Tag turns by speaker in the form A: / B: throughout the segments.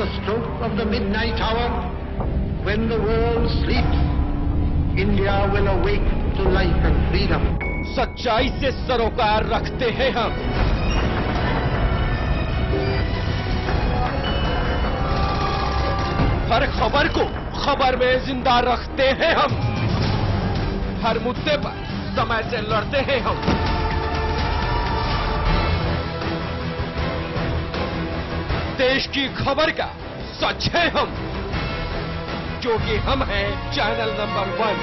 A: the stroke of the midnight hour, when the world sleeps, India will awake to life and freedom.
B: सच्चाई से सरोकार रखते हैं हम। हर खबर को खबर में जिंदा रखते हैं हम। हर मुद्दे पर समय से लड़ते हैं हम। देश की खबर का सच है हम, क्योंकि हम हैं चैनल नंबर 1।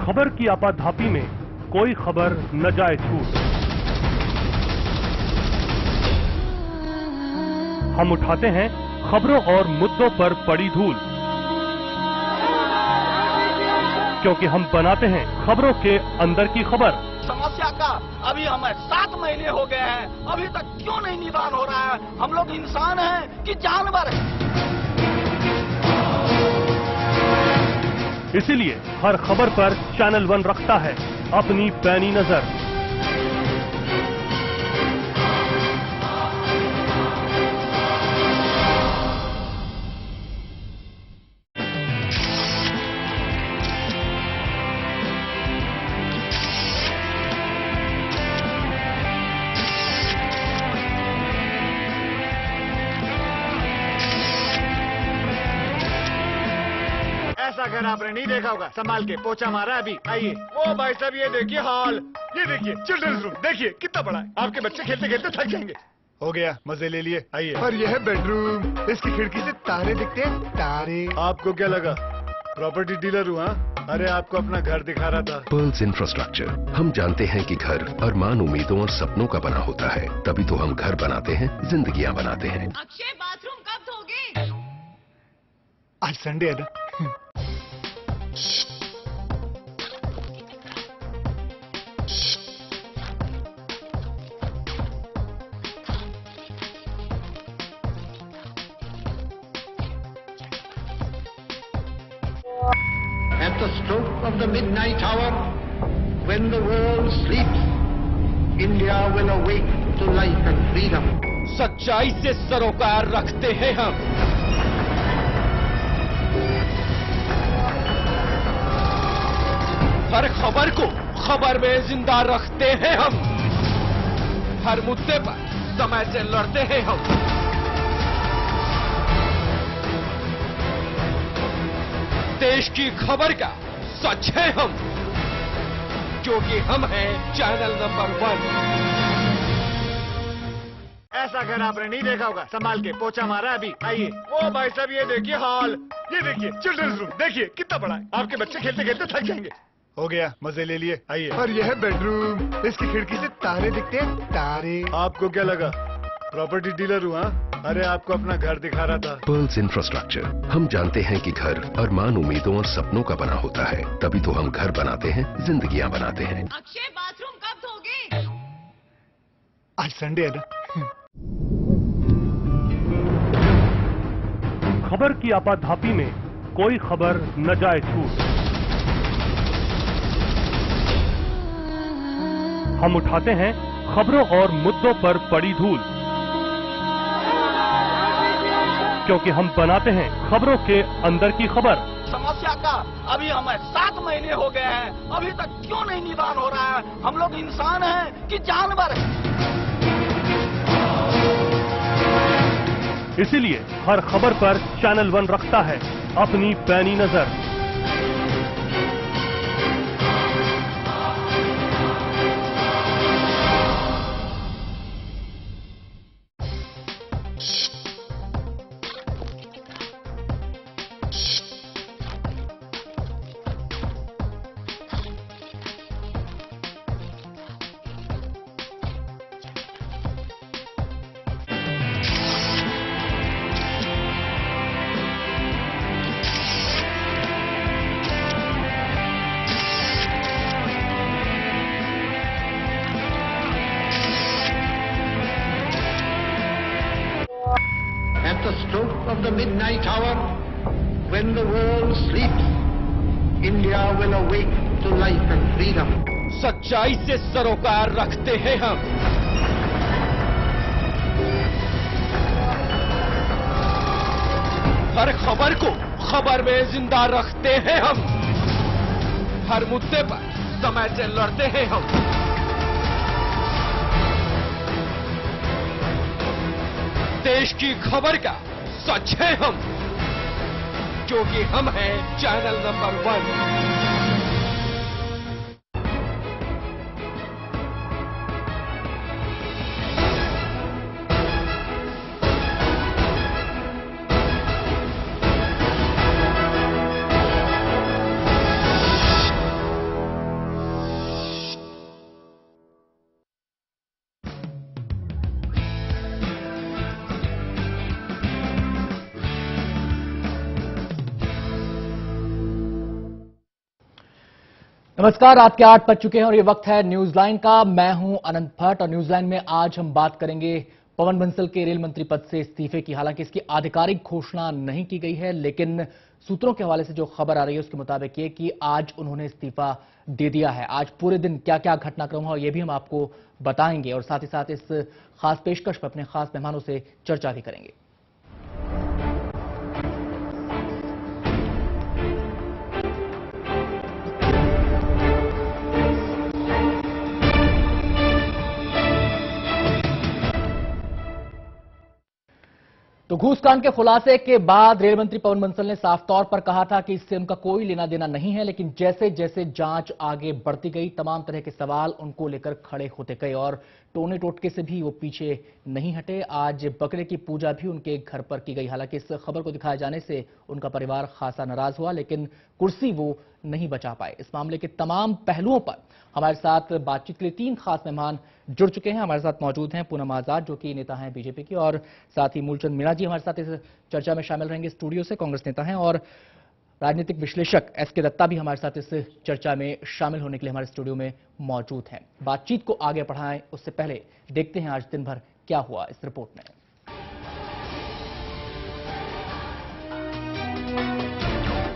C: खबर की आपाधापी में कोई खबर न जाए छूट। हम उठाते हैं खबरों और मुद्दों पर पड़ी धूल, क्योंकि हम बनाते हैं खबरों के अंदर की खबर।
D: समस्या का अभी हमें 7 महीने हो गए हैं, अभी तक क्यों नहीं निदान हो रहा है? हम लोग इंसान हैं कि जानवर हैं?
C: इसीलिए हर खबर पर चैनल 1 रखता है अपनी पैनी नजर।
E: ऐसा घर आपने नहीं देखा होगा, संभाल के पोछा मारा अभी। आइए। ओ भाई साहब, ये देखिए हॉल, ये देखिए चिल्ड्रंस रूम, देखिए कितना बड़ा है। आपके बच्चे खेलते खेलते थक जाएंगे। हो गया, मजे ले लिए। आइए। और यह है बेडरूम, इसकी खिड़की से तारे दिखते हैं। तारे। आपको क्या लगा प्रॉपर्टी डीलर हूँ? हाँ, अरे आपको अपना घर दिखा रहा था।
F: Pearls infrastructure. हम जानते हैं कि घर अरमान, उम्मीदों और सपनों का बना होता है, तभी तो हम घर बनाते हैं, जिंदगियां बनाते हैं।
G: अक्षय, बाथरूम कब धोगे?
E: आज संडे है ना।
A: At the stroke of the midnight hour, when the world sleeps, India will awake to life and freedom.
B: सच्चाई से सरोकार रखते हैं हम। हर खबर को खबर में जिंदा रखते हैं हम। हर मुद्दे पर समय से लड़ते हैं हम। देश की खबर का सच है हम, क्योंकि हम हैं चैनल नंबर 1।
E: ऐसा घर आपने नहीं देखा होगा, संभाल के पोछा मारा अभी। आइए। ओ भाई साहब, ये देखिए हॉल, ये देखिए चिल्ड्रंस रूम, देखिए कितना बड़ा है। आपके बच्चे खेलते खेलते थक जाएंगे। हो गया, मजे ले लिए। आइए। और यह है बेडरूम, इसकी खिड़की से तारे दिखते हैं। तारे। आपको क्या लगा प्रॉपर्टी डीलर हूँ? हाँ, अरे आपको अपना घर दिखा रहा था।
F: Pearls infrastructure. हम जानते हैं कि घर अरमान, उम्मीदों और सपनों का बना होता है, तभी तो हम घर बनाते हैं, जिंदगियां बनाते हैं।
G: अक्षय, बाथरूम कब धोगे?
E: आज संडे है ना।
C: खबर की आपाधापी में कोई खबर न जाए छूट। हम उठाते हैं खबरों और मुद्दों पर पड़ी धूल, क्योंकि हम बनाते हैं खबरों के अंदर की खबर।
D: समस्या का अभी हमें 7 महीने हो गए हैं, अभी तक क्यों नहीं निदान हो रहा है? हम लोग इंसान हैं कि जानवर हैं?
C: इसीलिए हर खबर पर चैनल 1 रखता है अपनी पैनी नजर।
A: of the midnight hour, when the world sleeps, India will awake to life and freedom.
B: सच्चाई से सरोकार रखते हैं हम। हर खबर को खबर में जिंदा रखते हैं हम। हर मुद्दे पर समय से लड़ते हैं हम। देश की खबर का सच है हम, क्योंकि हम हैं चैनल नंबर 1।
H: नमस्कार, रात के 8 बज चुके हैं और ये वक्त है न्यूज लाइन का। मैं हूं अनंत भट्ट और न्यूज लाइन में आज हम बात करेंगे पवन बंसल के रेल मंत्री पद से इस्तीफे की। हालांकि इसकी आधिकारिक घोषणा नहीं की गई है, लेकिन सूत्रों के हवाले से जो खबर आ रही है उसके मुताबिक ये कि आज उन्होंने इस्तीफा दे दिया है। आज पूरे दिन क्या क्या घटनाक्रम हुआ ये भी हम आपको बताएंगे और साथ ही साथ इस खास पेशकश पर अपने खास मेहमानों से चर्चा भी करेंगे। तो घूसकांड के खुलासे के बाद रेल मंत्री पवन बंसल ने साफ तौर पर कहा था कि इससे उनका कोई लेना देना नहीं है, लेकिन जैसे जैसे जांच आगे बढ़ती गई तमाम तरह के सवाल उनको लेकर खड़े होते गए और टोने टोटके से भी वो पीछे नहीं हटे। आज बकरे की पूजा भी उनके घर पर की गई। हालांकि इस खबर को दिखाए जाने से उनका परिवार खासा नाराज हुआ, लेकिन कुर्सी वो नहीं बचा पाए। इस मामले के तमाम पहलुओं पर हमारे साथ बातचीत के लिए 3 खास मेहमान जुड़ चुके हैं। हमारे साथ मौजूद हैं पूनम आजाद, जो कि नेता हैं बीजेपी की, और साथ ही मूलचंद मीणा जी हमारे साथ इस चर्चा में शामिल रहेंगे स्टूडियो से, कांग्रेस नेता हैं, और राजनीतिक विश्लेषक एसके दत्ता भी हमारे साथ इस चर्चा में शामिल होने के लिए हमारे स्टूडियो में मौजूद हैं। बातचीत को आगे बढ़ाएं उससे पहले देखते हैं आज दिन भर क्या हुआ इस रिपोर्ट में।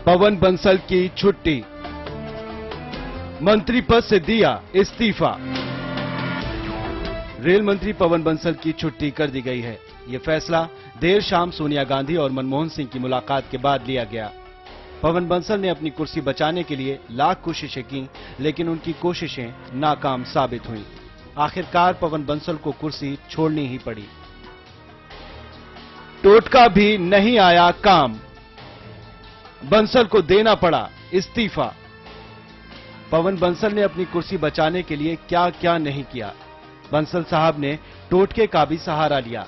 B: पवन बंसल की छुट्टी, मंत्री पद से दिया इस्तीफा। रेल मंत्री पवन बंसल की छुट्टी कर दी गई है। ये फैसला देर शाम सोनिया गांधी और मनमोहन सिंह की मुलाकात के बाद लिया गया। पवन बंसल ने अपनी कुर्सी बचाने के लिए लाख कोशिशें की, लेकिन उनकी कोशिशें नाकाम साबित हुईं। आखिरकार पवन बंसल को कुर्सी छोड़नी ही पड़ी। टोटका भी नहीं आया काम, बंसल को देना पड़ा इस्तीफा। पवन बंसल ने अपनी कुर्सी बचाने के लिए क्या क्या नहीं किया। बंसल साहब ने टोटके का भी सहारा लिया।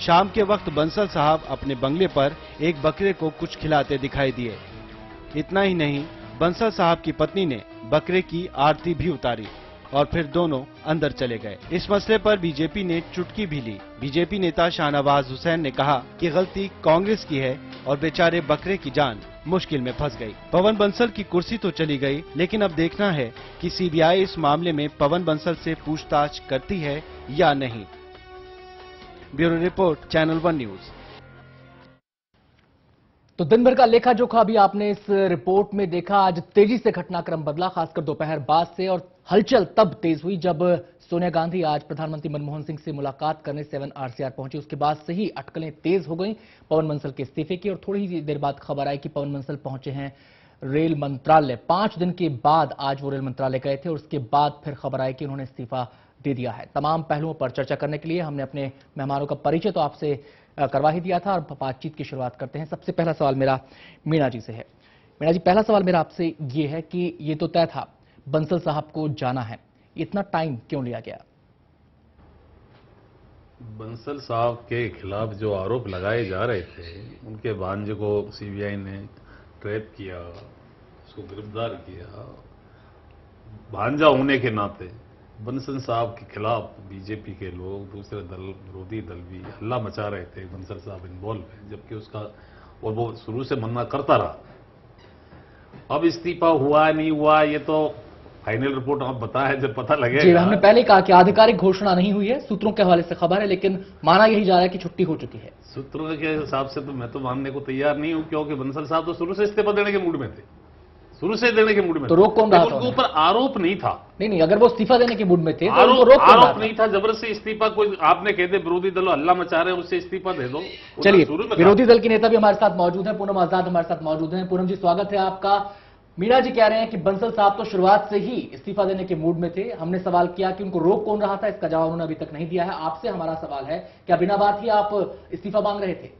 B: शाम के वक्त बंसल साहब अपने बंगले पर एक बकरे को कुछ खिलाते दिखाई दिए। इतना ही नहीं, बंसल साहब की पत्नी ने बकरे की आरती भी उतारी और फिर दोनों अंदर चले गए। इस मसले पर बीजेपी ने चुटकी भी ली। बीजेपी नेता शाहनवाज हुसैन ने कहा कि गलती कांग्रेस की है और बेचारे बकरे की जान मुश्किल में फंस गई। पवन बंसल की कुर्सी तो चली गई, लेकिन अब देखना है कि सीबीआई इस मामले में पवन बंसल से पूछताछ करती है या नहीं। Bureau report, channel 1 news.
H: तो दिन भर का लेखा जोखा भी आपने इस रिपोर्ट में देखा। आज तेजी से घटनाक्रम बदला, खासकर दोपहर बाद से, और हलचल तब तेज हुई जब सोनिया गांधी आज प्रधानमंत्री मनमोहन सिंह से मुलाकात करने 7 RCR पहुंची। उसके बाद से ही अटकलें तेज हो गई पवन बंसल के इस्तीफे की, और थोड़ी ही देर बाद खबर आई कि पवन बंसल पहुंचे हैं रेल मंत्रालय। 5 दिन के बाद आज वो रेल मंत्रालय गए थे और उसके बाद फिर खबर आई कि उन्होंने इस्तीफा दे दिया है। तमाम पहलुओं पर चर्चा करने के लिए हमने अपने मेहमानों का परिचय तो आपसे करवा ही दिया था और बातचीत की शुरुआत करते हैं। सबसे पहला सवाल मेरा मीणा जी से है। मीणा जी, पहला सवाल मेरा आपसे ये है कि ये तो तय था बंसल साहब को जाना है, इतना टाइम क्यों लिया गया?
I: बंसल साहब के खिलाफ जो आरोप लगाए जा रहे थे, उनके भांजे को सीबीआई ने ट्रैप किया, उसको गिरफ्तार किया। भांजा होने के नाते बंसल साहब के खिलाफ बीजेपी के लोग, दूसरे दल, विरोधी दल भी हल्ला मचा रहे थे बंसल साहब इन्वॉल्व है, जबकि उसका, और वो शुरू से मना करता रहा। अब इस्तीफा हुआ नहीं हुआ ये तो फाइनल रिपोर्ट आप बताएं, जब पता
H: जी,
I: लगेगा।
H: हमने पहले कहा कि आधिकारिक घोषणा नहीं हुई है, सूत्रों के हवाले से खबर है, लेकिन माना यही जा रहा है कि छुट्टी हो चुकी है।
I: सूत्रों के हिसाब से तो मैं तो मानने को तैयार नहीं हूं, क्योंकि बंसल साहब तो शुरू से इस्तीफा देने के मूड में थे, शुरू से देने के मूड में
H: तो
I: थे।
H: रोक कौन रहा था
I: उनके ऊपर आरोप नहीं था।
H: नहीं, अगर वो इस्तीफा देने के मूड में थे तो उनको रोक कौन रहा
I: आरोप
H: था?
I: नहीं था, जबरदस्ती इस्तीफा। कोई आपने कहते विरोधी दल हल्ला मचा रहे हैं, उससे इस्तीफा दे दो।
H: चलिए,
I: शुरू में
H: विरोधी दल के नेता भी हमारे साथ मौजूद हैं, पूनम आजाद हमारे साथ मौजूद हैं। पूनम जी, स्वागत है आपका। मीणा जी कह रहे हैं कि बंसल साहब तो शुरुआत से ही इस्तीफा देने के मूड में थे। हमने सवाल किया कि उनको रोक कौन रहा था, इसका जवाब उन्होंने अभी तक नहीं दिया है। आपसे हमारा सवाल है, क्या बिना बात ही आप इस्तीफा मांग रहे थे?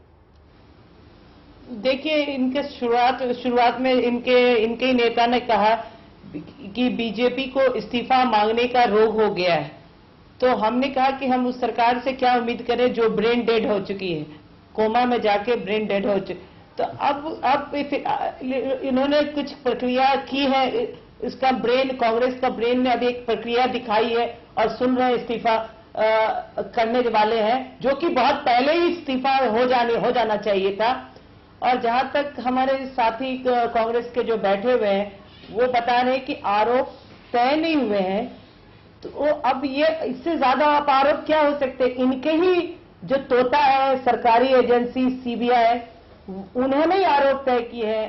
J: देखिए, इनके शुरुआत में इनके ही नेता ने कहा कि बीजेपी को इस्तीफा मांगने का रोग हो गया है, तो हमने कहा कि हम उस सरकार से क्या उम्मीद करें जो ब्रेन डेड हो चुकी है, कोमा में जाके ब्रेन डेड हो चुकी। तो अब इन्होंने कुछ प्रक्रिया की है, इसका कांग्रेस का ब्रेन ने अभी एक प्रक्रिया दिखाई है और सुन रहे इस्तीफा करने वाले हैं, जो कि बहुत पहले ही इस्तीफा हो जाना चाहिए था। और जहां तक हमारे साथी कांग्रेस के जो बैठे हुए हैं वो बता रहे हैं कि आरोप तय नहीं हुए हैं, तो अब ये इससे ज्यादा आप आरोप क्या हो सकते हैं? इनके ही जो तोता है सरकारी एजेंसी सीबीआई, उन्होंने ही आरोप तय किए,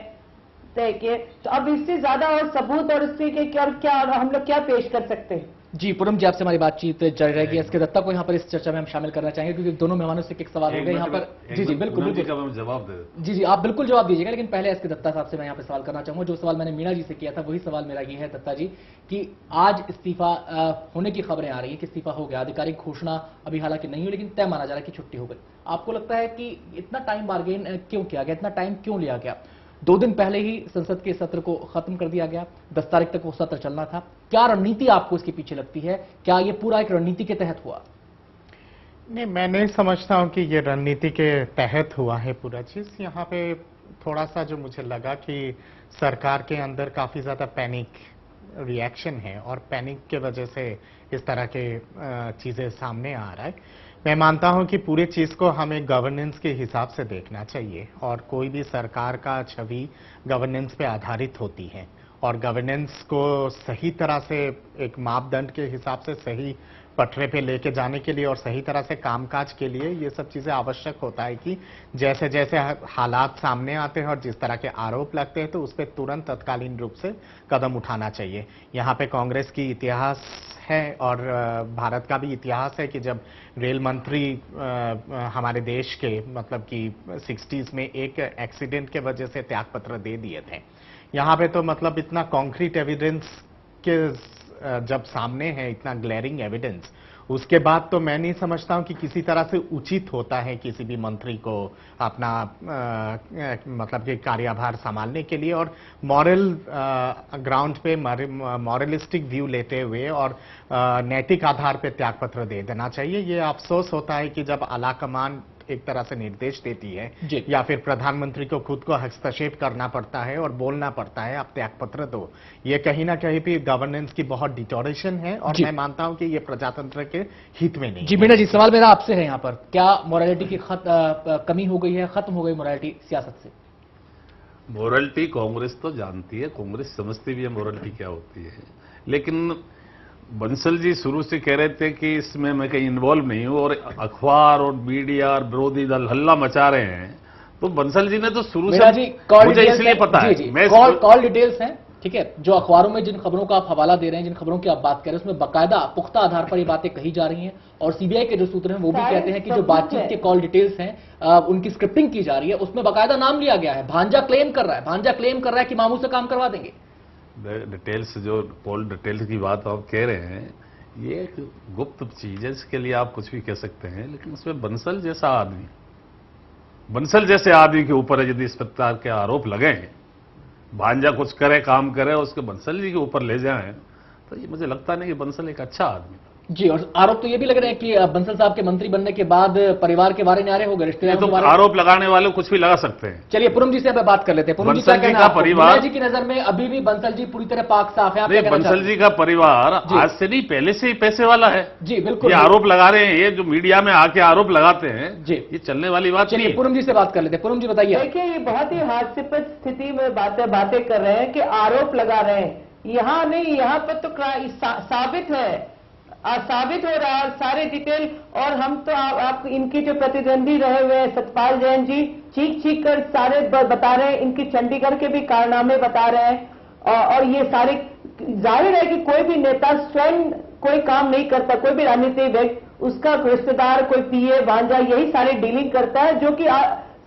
J: तो अब इससे ज्यादा और सबूत और इससे क्या हम लोग क्या पेश कर सकते हैं?
H: जी, पूनम जी, आपसे हमारी बातचीत जारी रहेगी। एसके दत्ता को यहाँ पर इस चर्चा में हम शामिल करना चाहेंगे, क्योंकि दोनों मेहमानों से एक सवाल हो गए यहाँ पर। जी, बिल्कुल
I: जवाब दे।
H: जी, आप बिल्कुल जवाब दीजिएगा, लेकिन पहले एसके दत्ता साहब से मैं यहाँ पर सवाल करना चाहूंगा। जो सवाल मैंने मीणा जी से किया था वही सवाल मेरा ये है दत्ता जी, कि आज इस्तीफा होने की खबरें आ रही है कि इस्तीफा हो गया, आधिकारिक घोषणा अभी हालांकि नहीं हुई, लेकिन तय माना जा रहा है कि छुट्टी हो गई। आपको लगता है कि इतना टाइम बार्गेन क्यों किया गया, इतना टाइम क्यों लिया गया? 2 दिन पहले ही संसद के सत्र को खत्म कर दिया गया, 10 तारीख तक वो सत्र चलना था। क्या रणनीति आपको इसके पीछे लगती है? क्या ये पूरा एक रणनीति के तहत हुआ?
K: नहीं, मैं नहीं समझता हूं कि ये रणनीति के तहत हुआ है पूरा चीज। यहाँ पे थोड़ा सा जो मुझे लगा कि सरकार के अंदर काफी ज्यादा पैनिक रिएक्शन है और पैनिक के वजह से इस तरह के चीजें सामने आ रहा है। मैं मानता हूं कि पूरी चीज को हमें गवर्नेंस के हिसाब से देखना चाहिए, और कोई भी सरकार का छवि गवर्नेंस पे आधारित होती है, और गवर्नेंस को सही तरह से एक मापदंड के हिसाब से सही पटरे पे लेके जाने के लिए और सही तरह से कामकाज के लिए ये सब चीजें आवश्यक होता है कि जैसे जैसे हालात सामने आते हैं और जिस तरह के आरोप लगते हैं तो उस पर तुरंत तत्कालीन रूप से कदम उठाना चाहिए। यहाँ पे कांग्रेस की इतिहास है और भारत का भी इतिहास है कि जब रेल मंत्री हमारे देश के मतलब कि 60s में एक एक्सीडेंट के वजह से त्यागपत्र दे दिए थे। यहाँ पे तो मतलब इतना कॉन्क्रीट एविडेंस के जब सामने है, इतना ग्लेरिंग एविडेंस, उसके बाद तो मैं नहीं समझता हूं कि किसी तरह से उचित होता है किसी भी मंत्री को अपना मतलब कि कार्यभार संभालने के लिए और मॉरल ग्राउंड पे मॉरलिस्टिक व्यू लेते हुए और नैतिक आधार पे त्यागपत्र दे देना चाहिए। ये अफसोस होता है कि जब आला कमान एक तरह से निर्देश देती है या फिर प्रधानमंत्री को खुद को हस्तक्षेप करना पड़ता है और बोलना पड़ता है आप त्यागपत्र दो, ये कहीं ना कहीं भी गवर्नेंस की बहुत डिटोरेशन है और मैं मानता हूं कि ये प्रजातंत्र के हित में नहीं।
H: जी मीणा जी, सवाल मेरा आपसे है यहाँ पर, क्या मोरालिटी की कमी हो गई है, खत्म हो गई मोरालिटी सियासत से?
I: मोरालिटी कांग्रेस तो जानती है, कांग्रेस समझती भी है मोरालिटी क्या होती है, लेकिन बंसल जी शुरू से कह रहे थे कि इसमें मैं कहीं इन्वॉल्व नहीं हूं और अखबार और मीडिया और विरोधी दल हल्ला मचा रहे हैं, तो बंसल जी ने तो शुरू से मुझे इसलिए पता है,
H: कॉल डिटेल्स हैं, ठीक है, जो अखबारों में जिन खबरों का आप हवाला दे रहे हैं, जिन खबरों की आप बात कर रहे हैं, उसमें बाकायदा पुख्ता आधार पर ये बातें कही जा रही हैं और सीबीआई के जो सूत्र हैं वो भी कहते हैं कि जो बातचीत के कॉल डिटेल्स हैं उनकी स्क्रिप्टिंग की जा रही है, उसमें बाकायदा नाम लिया गया है। भांजा क्लेम कर रहा है कि मामू से काम करवा देंगे।
I: डिटेल्स, जो पोल डिटेल्स की बात आप कह रहे हैं, ये एक गुप्त चीज है, इसके लिए आप कुछ भी कह सकते हैं, लेकिन उसमें बंसल जैसे आदमी के ऊपर यदि इस प्रकार के आरोप लगे, भांजा कुछ करे, काम करे, उसके बंसल जी के ऊपर ले जाएं, तो ये मुझे लगता नहीं कि बंसल एक अच्छा आदमी था।
H: जी, और आरोप तो ये भी लग रहे हैं कि बंसल साहब के मंत्री बनने के बाद परिवार के बारे न्यारे हो गए, रिश्तेदारों के बारे।
I: आरोप लगाने वाले कुछ भी लगा सकते हैं।
H: चलिए पूनम जी से अब बात कर लेते हैं। पूनम जी क्या कहना है? परिवार जी की नजर में अभी भी बंसल जी पूरी तरह पाक साफ है?
I: बंसल जी का परिवार आज से नहीं, पहले से ही पैसे वाला है।
H: जी बिल्कुल,
I: ये आरोप लगा रहे हैं, ये जो मीडिया में आके आरोप लगाते हैं जी, ये चलने वाली बात।
H: चलिए पूनम जी से बात कर लेते हैं। पूनम जी बताइए।
J: देखिए, ये बहुत ही हास्यास्पद स्थिति में बातें कर रहे हैं कि आरोप लगा रहे हैं, यहाँ नहीं, यहाँ पर तो साबित है, साबित हो रहा है सारे डिटेल। और हम तो आप इनके जो प्रतिद्वंदी रहे हुए हैं सतपाल जैन जी, चीख चीख कर सारे बता रहे हैं, इनकी चंडीगढ़ के भी कारनामे बता रहे हैं। और ये सारे, जाहिर है कि कोई भी नेता स्वयं कोई काम नहीं करता, कोई भी राजनीतिक व्यक्ति, उसका रिश्तेदार, कोई पीए भांजा, यही सारी डीलिंग करता है, जो कि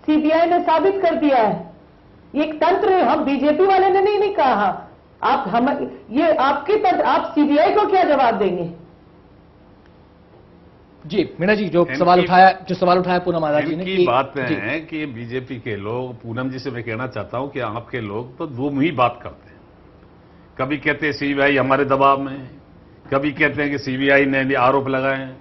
J: सीबीआई ने साबित कर दिया है। ये एक तंत्र है, हम बीजेपी वाले ने नहीं कहा। आप ये आपके तंत्र, आप सीबीआई को क्या जवाब देंगे?
H: जी मीना जी, जो सवाल उठाया पूनम आजाद जी ने,
I: की बात है कि बीजेपी के लोग, पूनम जी से मैं कहना चाहता हूं कि आपके लोग तो दो ही बात करते हैं। कभी कहते हैं सीबीआई हमारे दबाव में है, कभी कहते हैं कि सीबीआई ने आरोप लगाए हैं।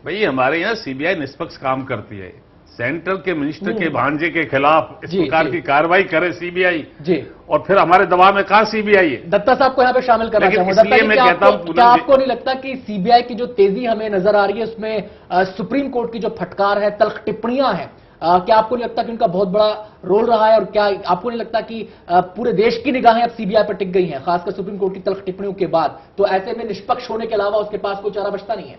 I: भाई हमारे यहाँ सीबीआई निष्पक्ष काम करती है। सेंट्रल के मिनिस्टर के भांजे के खिलाफ इस प्रकार की कार्रवाई करे सीबीआई जी, और फिर हमारे दबाव में कहां सीबीआई है?
H: दत्ता साहब को यहाँ पे शामिल करना चाहूंगा।
I: इसलिए मैं कहता हूं,
H: क्या आपको नहीं लगता कि सीबीआई की जो तेजी हमें नजर आ रही है उसमें सुप्रीम कोर्ट की जो फटकार है, तल्ख टिप्पणियां हैं, क्या आपको नहीं लगता कि उनका बहुत बड़ा रोल रहा है? और क्या आपको नहीं लगता कि पूरे देश की निगाहें अब सीबीआई पर टिक गई हैं, खासकर सुप्रीम कोर्ट की तल्ख टिप्पणियों के बाद? तो ऐसे में निष्पक्ष होने के अलावा उसके पास कोई चारा बचता नहीं है।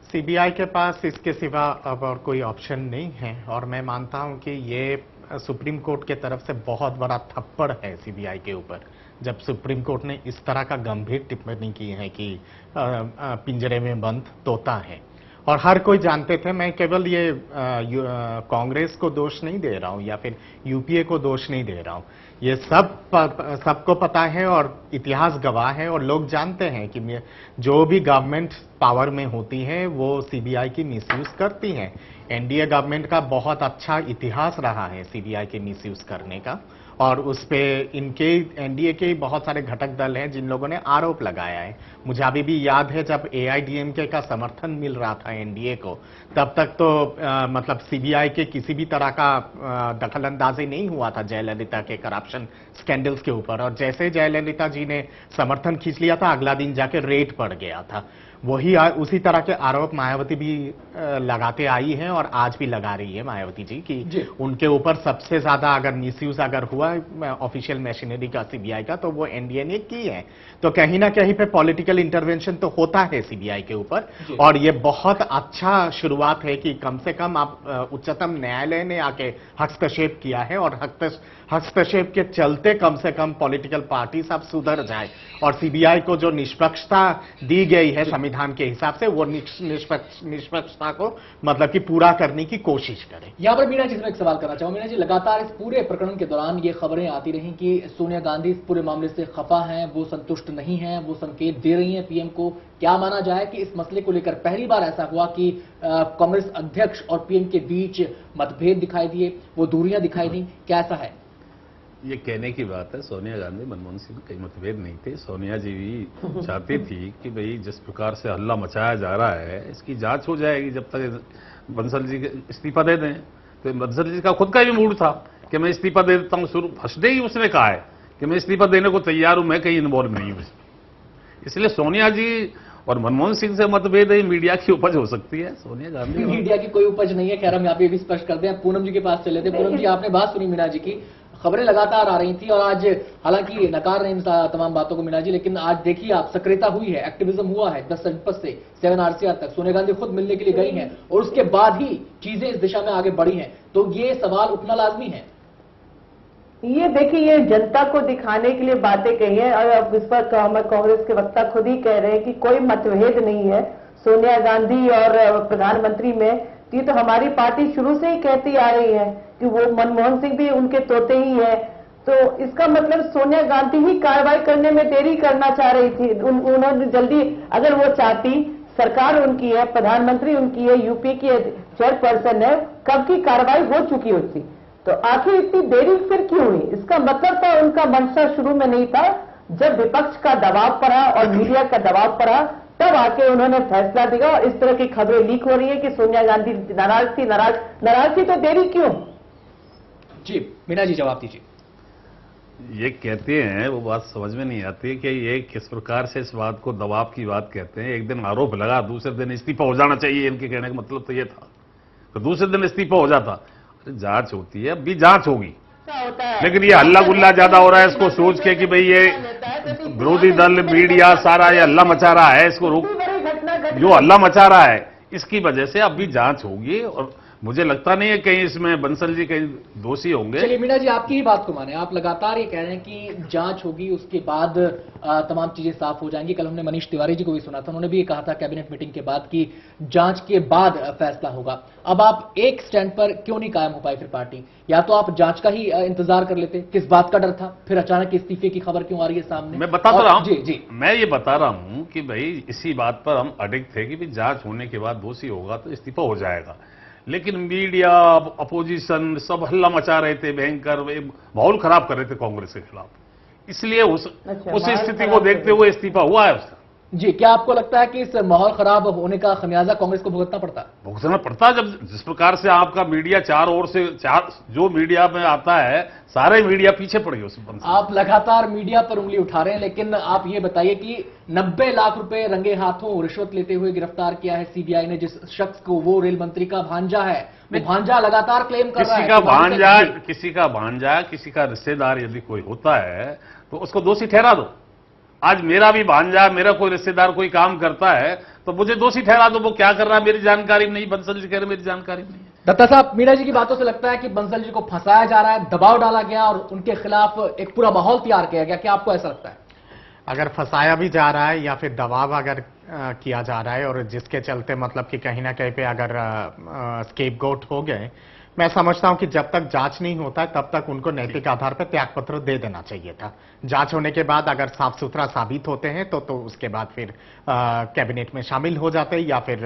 K: सीबीआई के पास इसके सिवा अब और कोई ऑप्शन नहीं है, और मैं मानता हूं कि ये सुप्रीम कोर्ट के तरफ से बहुत बड़ा थप्पड़ है सीबीआई के ऊपर, जब सुप्रीम कोर्ट ने इस तरह का गंभीर टिप्पणी की है कि पिंजरे में बंद तोता है। और हर कोई जानते थे, मैं केवल ये कांग्रेस को दोष नहीं दे रहा हूं या फिर यूपीए को दोष नहीं दे रहा हूं, ये सबको पता है और इतिहास गवाह है, और लोग जानते हैं कि जो भी गवर्नमेंट पावर में होती है वो सीबीआई की मिसयूज करती है। एनडीए गवर्नमेंट का बहुत अच्छा इतिहास रहा है सीबीआई के मिसयूज करने का, और उस पे इनके एनडीए के बहुत सारे घटक दल हैं जिन लोगों ने आरोप लगाया है। मुझे अभी भी याद है जब एआईडीएमके का समर्थन मिल रहा था एनडीए को, तब तक तो मतलब सीबीआई के किसी भी तरह का दखलंदाजी नहीं हुआ था जयललिता के करप्शन स्कैंडल्स के ऊपर, और जैसे जयललिता जी ने समर्थन खींच लिया था अगला दिन जाके रेड पड़ गया था। वही उसी तरह के आरोप मायावती भी लगाते आई हैं, और आज भी लगा रही है मायावती जी कि उनके ऊपर सबसे ज्यादा अगर मिसयूज अगर हुआ ऑफिशियल मशीनरी का सीबीआई का, तो वो एनडीए ने की है। तो कहीं ना कहीं पे पॉलिटिकल इंटरवेंशन तो होता है सीबीआई के ऊपर, और ये बहुत अच्छा शुरुआत है कि कम से कम आप उच्चतम न्यायालय ने आके हस्तक्षेप किया है, और हस्तक्षेप के चलते कम से कम पॉलिटिकल पार्टी सब सुधर जाए, और सीबीआई को जो निष्पक्षता दी गई है संविधान के हिसाब से, वो निष्पक्षता को मतलब कि पूरा करने की कोशिश करें।
H: यहां पर मीना जी से एक सवाल करना चाहूंगा। मीना जी, लगातार इस पूरे प्रकरण के दौरान ये खबरें आती रही कि सोनिया गांधी इस पूरे मामले से खफा हैं, वो संतुष्ट नहीं हैं, वो संकेत दे रही हैं पीएम को। क्या माना जाए कि इस मसले को लेकर पहली बार ऐसा हुआ कि कांग्रेस अध्यक्ष और पीएम के बीच मतभेद दिखाई दिए, वो दूरियां दिखाई दी? क्या ऐसा है?
I: ये कहने की बात है, सोनिया गांधी मनमोहन सिंह कई मतभेद नहीं थे। सोनिया जी भी चाहती थी कि भाई जिस प्रकार से हल्ला मचाया जा रहा है इसकी जांच हो जाएगी जब तक बंसल जी इस्तीफा दे दें। तो बंसल जी का खुद का भी मूड था कि मैं इस्तीफा दे देता हूं। शुरू फर्स्ट डे ही उसने कहा है कि मैं इस्तीफा देने को तैयार हूं, मैं कहीं इन्वॉल्व नहीं हूं। इसलिए सोनिया जी और मनमोहन सिंह से मतभेद है, मीडिया की उपज हो सकती है। सोनिया गांधी
H: मीडिया की कोई उपज नहीं है। खैर हम यहाँ पे भी स्पष्ट कर दें। पूनम जी के पास चले थे। पूनम जी, आपने बात सुनी मीना जी की, खबरें लगातार आ रही थी और आज हालांकि नकार रहे इन तमाम बातों को मीना जी, लेकिन आज देखिए आप, सक्रियता हुई है, एक्टिविज्म हुआ है 10 जनपद से 7 आरसीआर तक। सोनिया गांधी खुद मिलने के लिए गई हैं और उसके बाद ही चीजें इस दिशा में आगे बढ़ी हैं। तो ये सवाल उठना लाजमी है।
J: ये देखिए, ये जनता को दिखाने के लिए बातें कही है, और अब इस पर कांग्रेस के वक्ता खुद ही कह रहे हैं कि कोई मतभेद नहीं है सोनिया गांधी और प्रधानमंत्री में। ये तो हमारी पार्टी शुरू से ही कहती आ रही है कि वो मनमोहन सिंह भी उनके तोते ही है। तो इसका मतलब सोनिया गांधी ही कार्रवाई करने में देरी करना चाह रही थी। उन्होंने जल्दी, अगर वो चाहती, सरकार उनकी है, प्रधानमंत्री उनकी है, यूपी की चेयरपर्सन है, कब की कार्रवाई हो चुकी होती। तो आखिर इतनी देरी फिर क्यों हुई? इसका मतलब था उनका मंशा शुरू में नहीं था। जब विपक्ष का दबाव पड़ा और मीडिया का दबाव पड़ा, तब आके उन्होंने फैसला दिया। और इस तरह की खबरें लीक हो रही है कि सोनिया गांधी नाराज थी, तो देरी क्यों?
H: जी मीना जी, जवाब दीजिए।
I: ये कहते हैं, वो बात समझ में नहीं आती कि ये किस प्रकार से इस बात को दबाव की बात कहते हैं। एक दिन आरोप लगा, दूसरे दिन इस्तीफा हो जाना चाहिए, इनके कहने का मतलब तो ये था। तो दूसरे दिन इस्तीफा हो जाता। जांच होती है, अब भी जांच होगी। लेकिन ये हल्ला गुल्ला ज्यादा हो रहा है, इसको सोच के कि भाई ये विरोधी दल मीडिया सारा ये हल्ला मचा रहा है, इसको रोक, जो हल्ला मचा रहा है इसकी वजह से अब भी जांच होगी और मुझे लगता नहीं है कहीं इसमें बंसल जी कहीं दोषी होंगे।
H: चलिए मीणा जी, आपकी ही बात को माने, आप लगातार ये कह रहे हैं कि जांच होगी, उसके बाद तमाम चीजें साफ हो जाएंगी। कल हमने मनीष तिवारी जी को भी सुना था, उन्होंने भी ये कहा था कैबिनेट मीटिंग के बाद कि जांच के बाद फैसला होगा। अब आप एक स्टैंड पर क्यों नहीं कायम हो पाई फिर पार्टी? या तो आप जांच का ही इंतजार कर लेते, किस बात का डर था? फिर अचानक इस्तीफे की खबर क्यों आ रही है सामने?
I: मैं बता तो रहा हूं,
H: जी,
I: मैं ये बता रहा हूं कि भाई इसी बात पर हम अडिग थे कि भाई जांच होने के बाद दोषी होगा तो इस्तीफा हो जाएगा, लेकिन मीडिया अपोजिशन सब हल्ला मचा रहे थे, भयंकर माहौल खराब कर रहे थे कांग्रेस के खिलाफ, इसलिए उस स्थिति को देखते हुए इस्तीफा हुआ है उसका।
H: जी, क्या आपको लगता है कि इस माहौल खराब होने का खमियाजा कांग्रेस को भुगतना पड़ता?
I: जब जिस प्रकार से आपका मीडिया चार ओर से जो मीडिया में आता है सारे मीडिया पीछे पड़ गए।
H: आप लगातार मीडिया पर उंगली उठा रहे हैं, लेकिन आप ये बताइए कि 90 लाख रुपए रंगे हाथों रिश्वत लेते हुए गिरफ्तार किया है सीबीआई ने जिस शख्स को, वो रेल मंत्री का भांजा है। वो भांजा लगातार क्लेम कर रहा है
I: किसी का भांजा किसी का रिश्तेदार यदि कोई होता है तो उसको दोषी ठहरा दो। आज मेरा भी भांजा, मेरा कोई रिश्तेदार कोई काम करता है तो मुझे दोषी ठहरा दो। वो क्या कर रहा है मेरी जानकारी में नहीं, बंसल जी कह रहे मेरी जानकारी में नहीं।
H: दत्ता साहब, मीणा जी की बातों से लगता है कि बंसल जी को फंसाया जा रहा है, दबाव डाला गया और उनके खिलाफ एक पूरा माहौल तैयार किया गया। क्या आपको ऐसा लगता है?
K: अगर फंसाया भी जा रहा है या फिर दबाव अगर किया जा रहा है और जिसके चलते मतलब कि कहीं ना कहीं पे अगर स्केपगोट हो गए, मैं समझता हूं कि जब तक जांच नहीं होता है तब तक उनको नैतिक आधार पर त्यागपत्र दे देना चाहिए था। जांच होने के बाद अगर साफ सुथरा साबित होते हैं तो उसके बाद फिर कैबिनेट में शामिल हो जाते या फिर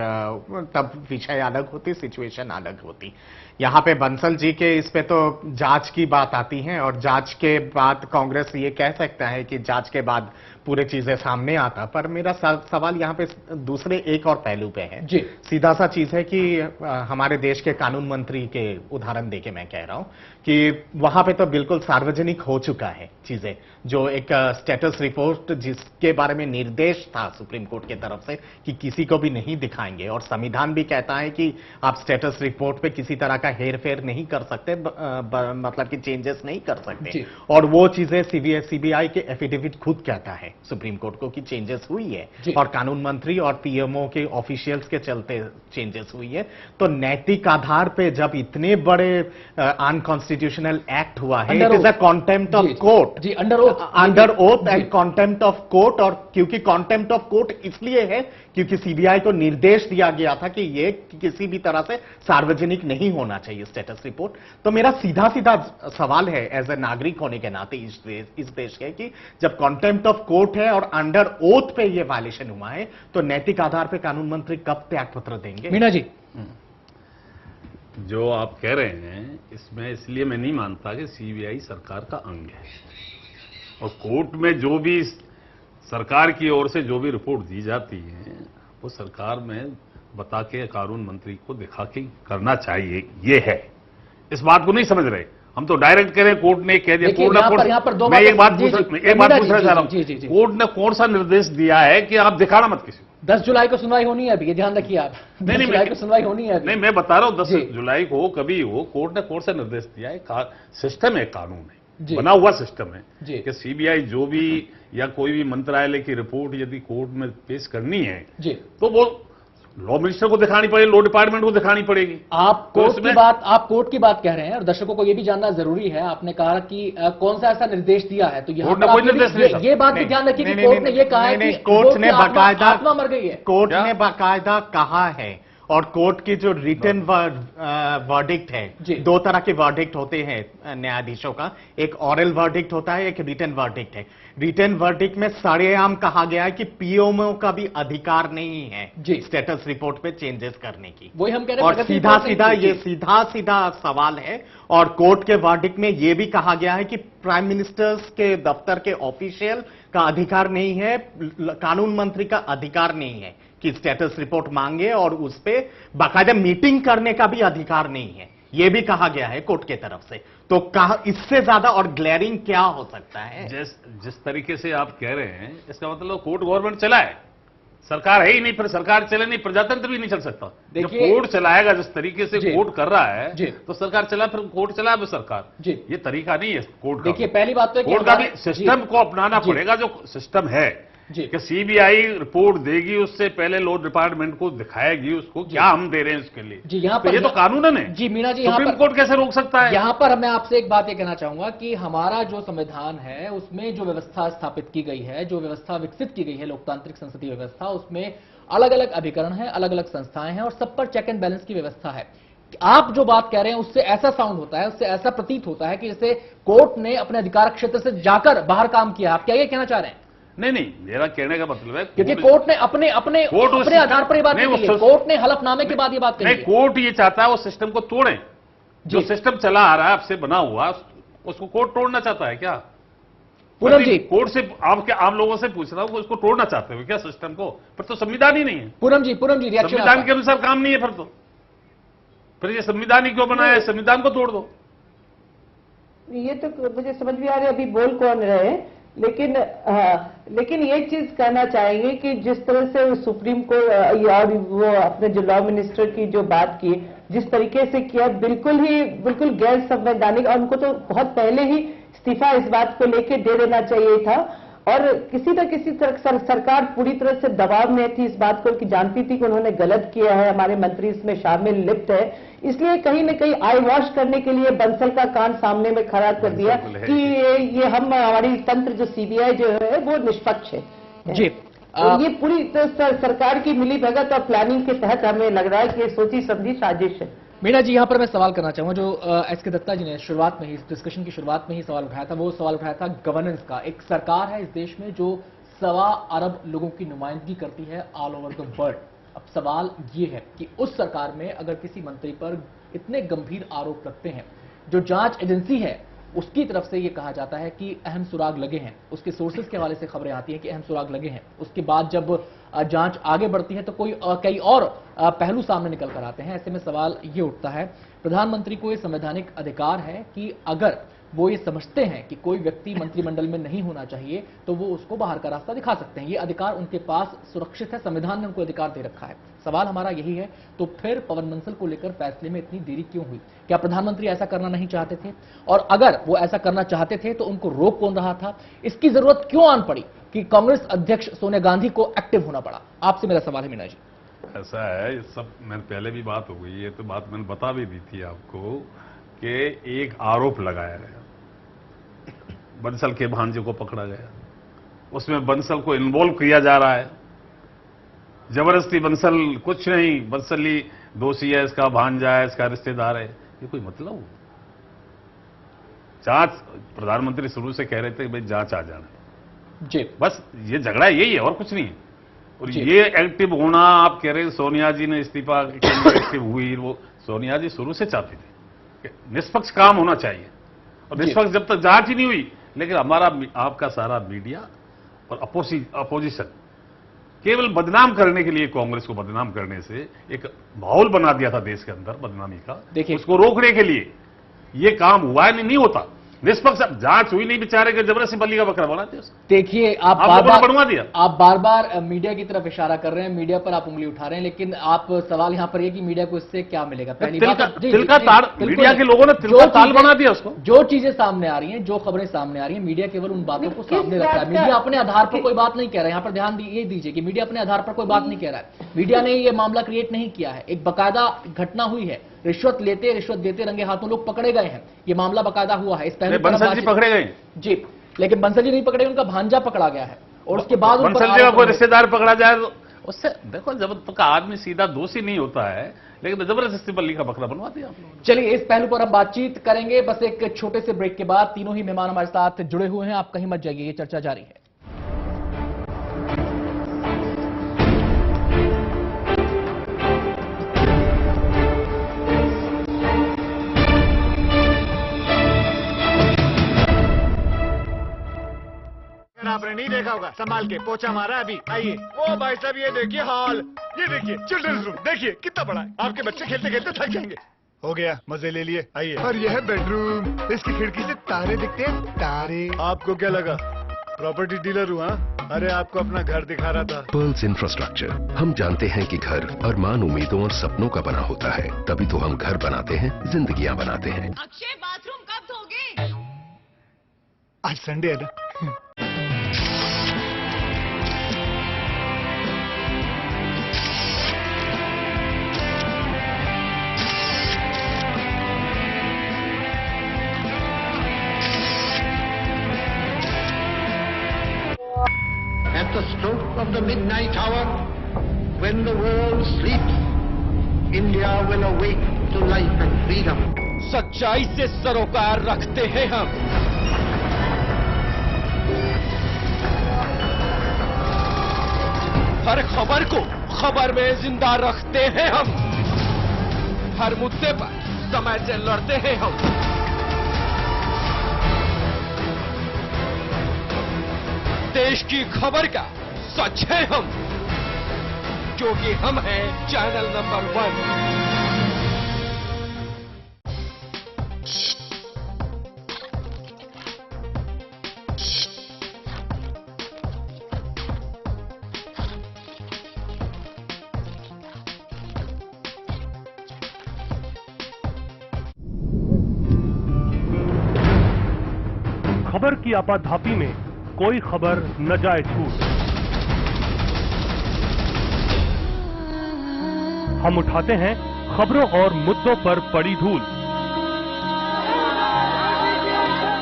K: तब विषय अलग होती, सिचुएशन अलग होती। यहां पे बंसल जी के इस पे तो जांच की बात आती है और जांच के बाद कांग्रेस ये कह सकता है कि जांच के बाद पूरी चीजें सामने आता, पर मेरा सवाल यहाँ पे दूसरे एक और पहलू पे है।
H: जी,
K: सीधा सा चीज है कि हमारे देश के कानून मंत्री के उदाहरण देके मैं कह रहा हूं कि वहां पे तो बिल्कुल सार्वजनिक हो चुका है चीजें, जो एक स्टेटस रिपोर्ट जिसके बारे में निर्देश था सुप्रीम कोर्ट की तरफ से कि किसी को भी नहीं दिखाएंगे और संविधान भी कहता है कि आप स्टेटस रिपोर्ट पे किसी तरह का हेर फेर नहीं कर सकते, मतलब कि चेंजेस नहीं कर सकते। और वो चीजें सीबीआई के एफिडेविट खुद कहता है सुप्रीम कोर्ट को कि चेंजेस हुई है और कानून मंत्री और पीएमओ के ऑफिशियल्स के चलते चेंजेस हुई है। तो नैतिक आधार पे जब इतने बड़े अनकॉन्स्टिट्यूशनल एक्ट हुआ है, it is a contempt of court,
H: जी, under
K: oath and contempt of court. और क्योंकि कॉन्टेम्प्ट ऑफ कोर्ट इसलिए है क्योंकि सीबीआई को निर्देश दिया गया था कि ये किसी भी तरह से सार्वजनिक नहीं होना चाहिए स्टेटस रिपोर्ट। तो मेरा सीधा सीधा सवाल है एज ए नागरिक होने के नाते इस देश के कि जब कॉन्टेम्प्ट ऑफ कोर्ट है और अंडर ओथ पे ये वायलेशन हुआ है तो नैतिक आधार पे कानून मंत्री कब त्यागपत्र देंगे?
H: मीणा जी,
I: जो आप कह रहे हैं इसमें इसलिए मैं नहीं मानता कि सीबीआई सरकार का अंग है और कोर्ट में जो भी सरकार की ओर से जो भी रिपोर्ट दी जाती है वो सरकार में बता के कानून मंत्री को दिखा के करना चाहिए। ये है, इस बात को नहीं समझ रहे हम तो डायरेक्ट कह रहे हैं कोर्ट ने कह दिया। मैं एक बात पूछना चाह रहा हूं, कोर्ट ने कौन सा निर्देश दिया है कि आप दिखाना मत किसी को?
H: 10 जुलाई को सुनवाई होनी है अभी, ये ध्यान रखिए आप। 10 जुलाई को सुनवाई होनी है अभी।
I: नहीं, मैं बता रहा हूं 10 जुलाई को कभी हो, कोर्ट ने कौन सा निर्देश दिया है? सिस्टम है, कानून है, बना हुआ सिस्टम है कि सीबीआई जो भी या कोई भी मंत्रालय की रिपोर्ट यदि कोर्ट में पेश करनी है तो वो लॉ मिनिस्टर को दिखानी पड़ेगी, लॉ डिपार्टमेंट को दिखानी पड़ेगी।
H: आप कोर्ट की बात कह रहे हैं और दर्शकों को यह भी जानना जरूरी है। आपने कहा कि कौन सा ऐसा निर्देश दिया है, तो यहाँ पर ये बात भी ध्यान रखिए कि कोर्ट ने ये कहा है कि
K: कोर्ट ने बाकायदा
H: आत्मा मर गई है।
K: कोर्ट ने बाकायदा कहा है और कोर्ट की जो रिटन वर्डिक्ट है, 2 तरह के वर्डिक्ट होते हैं न्यायाधीशों का, एक ऑरल वर्डिक्ट होता है, एक रिटन वर्डिक्ट है। रिटन वर्डिक्ट में सरेआम कहा गया है कि पीएमओ का भी अधिकार नहीं है स्टेटस रिपोर्ट पे चेंजेस करने की।
H: वही हम कह रहे हैं।
K: और सीधा सीधा सवाल है और कोर्ट के वर्डिक्ट में यह भी कहा गया है कि प्राइम मिनिस्टर्स के दफ्तर के ऑफिशियल का अधिकार नहीं है, कानून मंत्री का अधिकार नहीं है कि स्टेटस रिपोर्ट मांगे और उस पर बाकायदा मीटिंग करने का भी अधिकार नहीं है, यह भी कहा गया है कोर्ट की तरफ से। तो इससे ज्यादा और ग्लेरिंग क्या हो सकता है?
I: जिस तरीके से आप कह रहे हैं इसका मतलब कोर्ट गवर्नमेंट चलाए, सरकार है ही नहीं, फिर सरकार चले नहीं, प्रजातंत्र भी नहीं चल सकता। जब कोर्ट चलाएगा जिस तरीके से कोर्ट कर रहा है तो सरकार चला, फिर कोर्ट चला भी सरकार। ये तरीका नहीं है कोर्ट का।
H: देखिए पहली बात तो
I: कोर्ट का भी सिस्टम को अपनाना पड़ेगा, जो सिस्टम है कि सीबीआई रिपोर्ट देगी, उससे पहले लॉ डिपार्टमेंट को दिखाएगी उसको क्या हम दे रहे हैं उसके लिए।
H: जी यहाँ पर
I: ये तो कानून है
H: जी मीना जी,
I: सुप्रीम कोर्ट कैसे रोक सकता है?
H: यहाँ पर मैं आपसे एक बात ये कहना चाहूंगा कि हमारा जो संविधान है उसमें जो व्यवस्था स्थापित की गई है, जो व्यवस्था विकसित की गई है, लोकतांत्रिक संसदीय व्यवस्था, उसमें अलग अलग अभिकरण है, अलग अलग संस्थाएं हैं और सब पर चेक एंड बैलेंस की व्यवस्था है। आप जो बात कह रहे हैं उससे ऐसा साउंड होता है, उससे ऐसा प्रतीत होता है कि जैसे कोर्ट ने अपने अधिकार क्षेत्र से जाकर बाहर काम किया। आप क्या ये कहना चाह रहे हैं?
I: नहीं, मेरा कहने का मतलब है
H: क्योंकि कोर्ट ने अपने आधार पर ये बात नहीं की, कोर्ट ने हलफनामे के बाद ये बात कही।
I: नहीं, कोर्ट ये चाहता है वो सिस्टम को तोड़े, जो सिस्टम चला आ रहा है आपसे बना हुआ, उसको कोर्ट तोड़ना चाहता है क्या?
H: पूनम जी,
I: कोर्ट से आम लोगों से पूछ रहा हूं, उसको तोड़ना चाहते हो क्या सिस्टम को? फिर तो संविधान ही नहीं है।
H: पूनम जी
I: संविधान के अनुसार काम नहीं है फिर ये संविधान ही क्यों बनाया है? संविधान को तोड़ दो।
J: ये तो मुझे समझ में आ रहा है, अभी बोल कौन रहे, लेकिन ये चीज कहना चाहेंगे कि जिस तरह से सुप्रीम कोर्ट और वो अपने जो लॉ मिनिस्टर की जो बात की, जिस तरीके से किया, बिल्कुल गैर संवैधानिक, और उनको तो बहुत पहले ही इस्तीफा इस बात को लेके दे देना चाहिए था। और किसी न किसी सरकार पूरी तरह से दबाव में थी इस बात को, कि जानती थी कि उन्होंने गलत किया है, हमारे मंत्री इसमें शामिल लिप्त है, इसलिए कहीं न कहीं आई वॉश करने के लिए बंसल का कान सामने में खड़ा कर दिया कि ये हमारी तंत्र जो सीबीआई जो है वो निष्पक्ष है जी। ये पूरी सरकार की मिली भगत और प्लानिंग के तहत हमें लग रहा है कि सोची समझी साजिश है।
H: मीना जी, यहाँ पर मैं सवाल करना चाहूंगा, जो एस के दत्ता जी ने शुरुआत में ही, इस डिस्कशन की शुरुआत में ही सवाल उठाया था, वो सवाल उठाया था गवर्नेंस का। एक सरकार है इस देश में जो 1.25 अरब लोगों की नुमाइंदगी करती है ऑल ओवर द वर्ल्ड। अब सवाल ये है कि उस सरकार में अगर किसी मंत्री पर इतने गंभीर आरोप लगते हैं, जो जांच एजेंसी है उसकी तरफ से ये कहा जाता है कि अहम सुराग लगे हैं, उसके सोर्सेज के हवाले से खबरें आती हैं कि अहम सुराग लगे हैं, उसके बाद जब जांच आगे बढ़ती है तो कई और पहलू सामने निकल कर आते हैं। ऐसे में सवाल ये उठता है, प्रधानमंत्री को ये संवैधानिक अधिकार है कि अगर वो ये समझते हैं कि कोई व्यक्ति मंत्रिमंडल में नहीं होना चाहिए तो वो उसको बाहर का रास्ता दिखा सकते हैं। ये अधिकार उनके पास सुरक्षित है, संविधान ने उनको अधिकार दे रखा है। सवाल हमारा यही है, तो फिर पवन बंसल को लेकर फैसले में इतनी देरी क्यों हुई? क्या प्रधानमंत्री ऐसा करना नहीं चाहते थे? और अगर वो ऐसा करना चाहते थे तो उनको रोक कौन रहा था? इसकी जरूरत क्यों आन पड़ी कि कांग्रेस अध्यक्ष सोनिया गांधी को एक्टिव होना पड़ा? आपसे मेरा सवाल है मीना जी।
I: ऐसा है, सब मैंने पहले भी बात हो गई, ये तो बात मैंने बता भी दी थी आपको कि एक आरोप लगाया गया, बंसल के भांजे को पकड़ा गया, उसमें बंसल को इन्वॉल्व किया जा रहा है, जबरदस्ती बंसल कुछ नहीं, बंसल ही दोषी है, इसका भांजा है, इसका रिश्तेदार है, ये कोई मतलब? जांच, प्रधानमंत्री शुरू से कह रहे थे भाई जांच आ जाना
H: जी,
I: बस ये झगड़ा यही है और कुछ नहीं है। और ये एक्टिव होना, आप कह रहे हैं सोनिया जी ने इस्तीफा एक्टिव हुई, वो सोनिया जी शुरू से चाहती थी कि निष्पक्ष काम होना चाहिए, और निष्पक्ष जब तक जांच ही नहीं हुई, लेकिन हमारा आपका सारा मीडिया और अपोजिशन केवल बदनाम करने के लिए, कांग्रेस को बदनाम करने से एक माहौल बना दिया था देश के अंदर बदनामी का। देखिए, उसको रोकने के लिए ये काम हुआ है, नहीं होता। निष्पक्ष जांच हुई नहीं, बेचारे के जबरदस्ती बल्ली का बकरा बना दिया।
H: देखिए, आप बार बार मीडिया की तरफ इशारा कर रहे हैं, मीडिया पर आप उंगली उठा रहे हैं, लेकिन आप सवाल यहां पर ये कि मीडिया को इससे क्या मिलेगा? पहली बात,
I: मीडिया के लोगों ने तिल का ताल बना दिया उसको।
H: जो चीजें सामने आ रही हैं, जो खबरें सामने आ रही हैं, मीडिया केवल उन बातों को सामने रख रहा है। मीडिया अपने आधार पर कोई बात नहीं कह रहा है। यहां पर ध्यान ये दीजिए कि मीडिया अपने आधार पर कोई बात नहीं कह रहा है। मीडिया ने ये मामला क्रिएट नहीं किया है, एक बकायदा घटना हुई है, रिश्वत देते रंगे हाथों लोग पकड़े गए हैं, ये मामला बकायदा हुआ है। इस पहले
I: बंसल जी पकड़े गए
H: जी, लेकिन बंसल जी नहीं पकड़े, उनका भांजा पकड़ा गया है, और उसके बाद
I: बंसल जी का कोई रिश्तेदार पकड़ा जाए तो उससे देखो, जब तक आदमी सीधा दोषी नहीं होता है, लेकिन जबरदस्ती बल्ली का बकरा बनवा दिया आप लोगों ने।
H: चलिए, इस पहलू पर हम बातचीत करेंगे, बस एक छोटे से ब्रेक के बाद। तीनों ही मेहमान हमारे साथ जुड़े हुए हैं, आप कहीं मत जाइए, ये चर्चा जारी है।
E: आपने नहीं देखा होगा, संभाल के पोछा मारा अभी, आइए। वो भाई साहब ये देखिए हॉल, ये देखिए चिल्ड्रंस रूम, देखिए कितना बड़ा है, आपके बच्चे खेलते खेलते थक जाएंगे। हो गया, मजे ले लिए, आइए। और यह है बेडरूम, इसकी खिड़की से तारे दिखते हैं, तारे। आपको क्या लगा प्रॉपर्टी डीलर हूँ। हाँ? अरे आपको अपना घर दिखा रहा था।
F: पर्ल्स इंफ्रास्ट्रक्चर, हम जानते हैं कि घर अरमान, उम्मीदों और सपनों का बना होता है, तभी तो हम घर बनाते हैं, जिंदगियां बनाते हैं।
G: अक्षय बाथरूम कब धोगे?
E: आज संडे है ना।
A: At the stroke of the midnight hour, when the world sleeps, India will awake to life and freedom.
B: सच्चाई से सरोकार रखते हैं हम। हर खबर को खबर में जिंदा रखते हैं हम। हर मुद्दे पर समय से लड़ते हैं हम। देश की खबर का सच है हम, क्योंकि हम हैं चैनल नंबर 1।
C: खबर की आपाधापी में कोई खबर न जाए छूट। हम उठाते हैं खबरों और मुद्दों पर पड़ी धूल,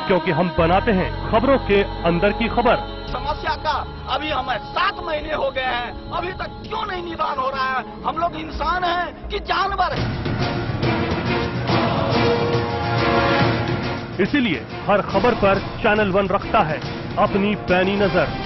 C: क्योंकि हम बनाते हैं खबरों के अंदर की खबर।
D: समस्या का अभी हमें 7 महीने हो गए हैं, अभी तक क्यों नहीं निदान हो रहा है? हम लोग इंसान हैं कि जानवर हैं?
C: इसीलिए हर खबर पर चैनल 1 रखता है अपनी पैनी नजर।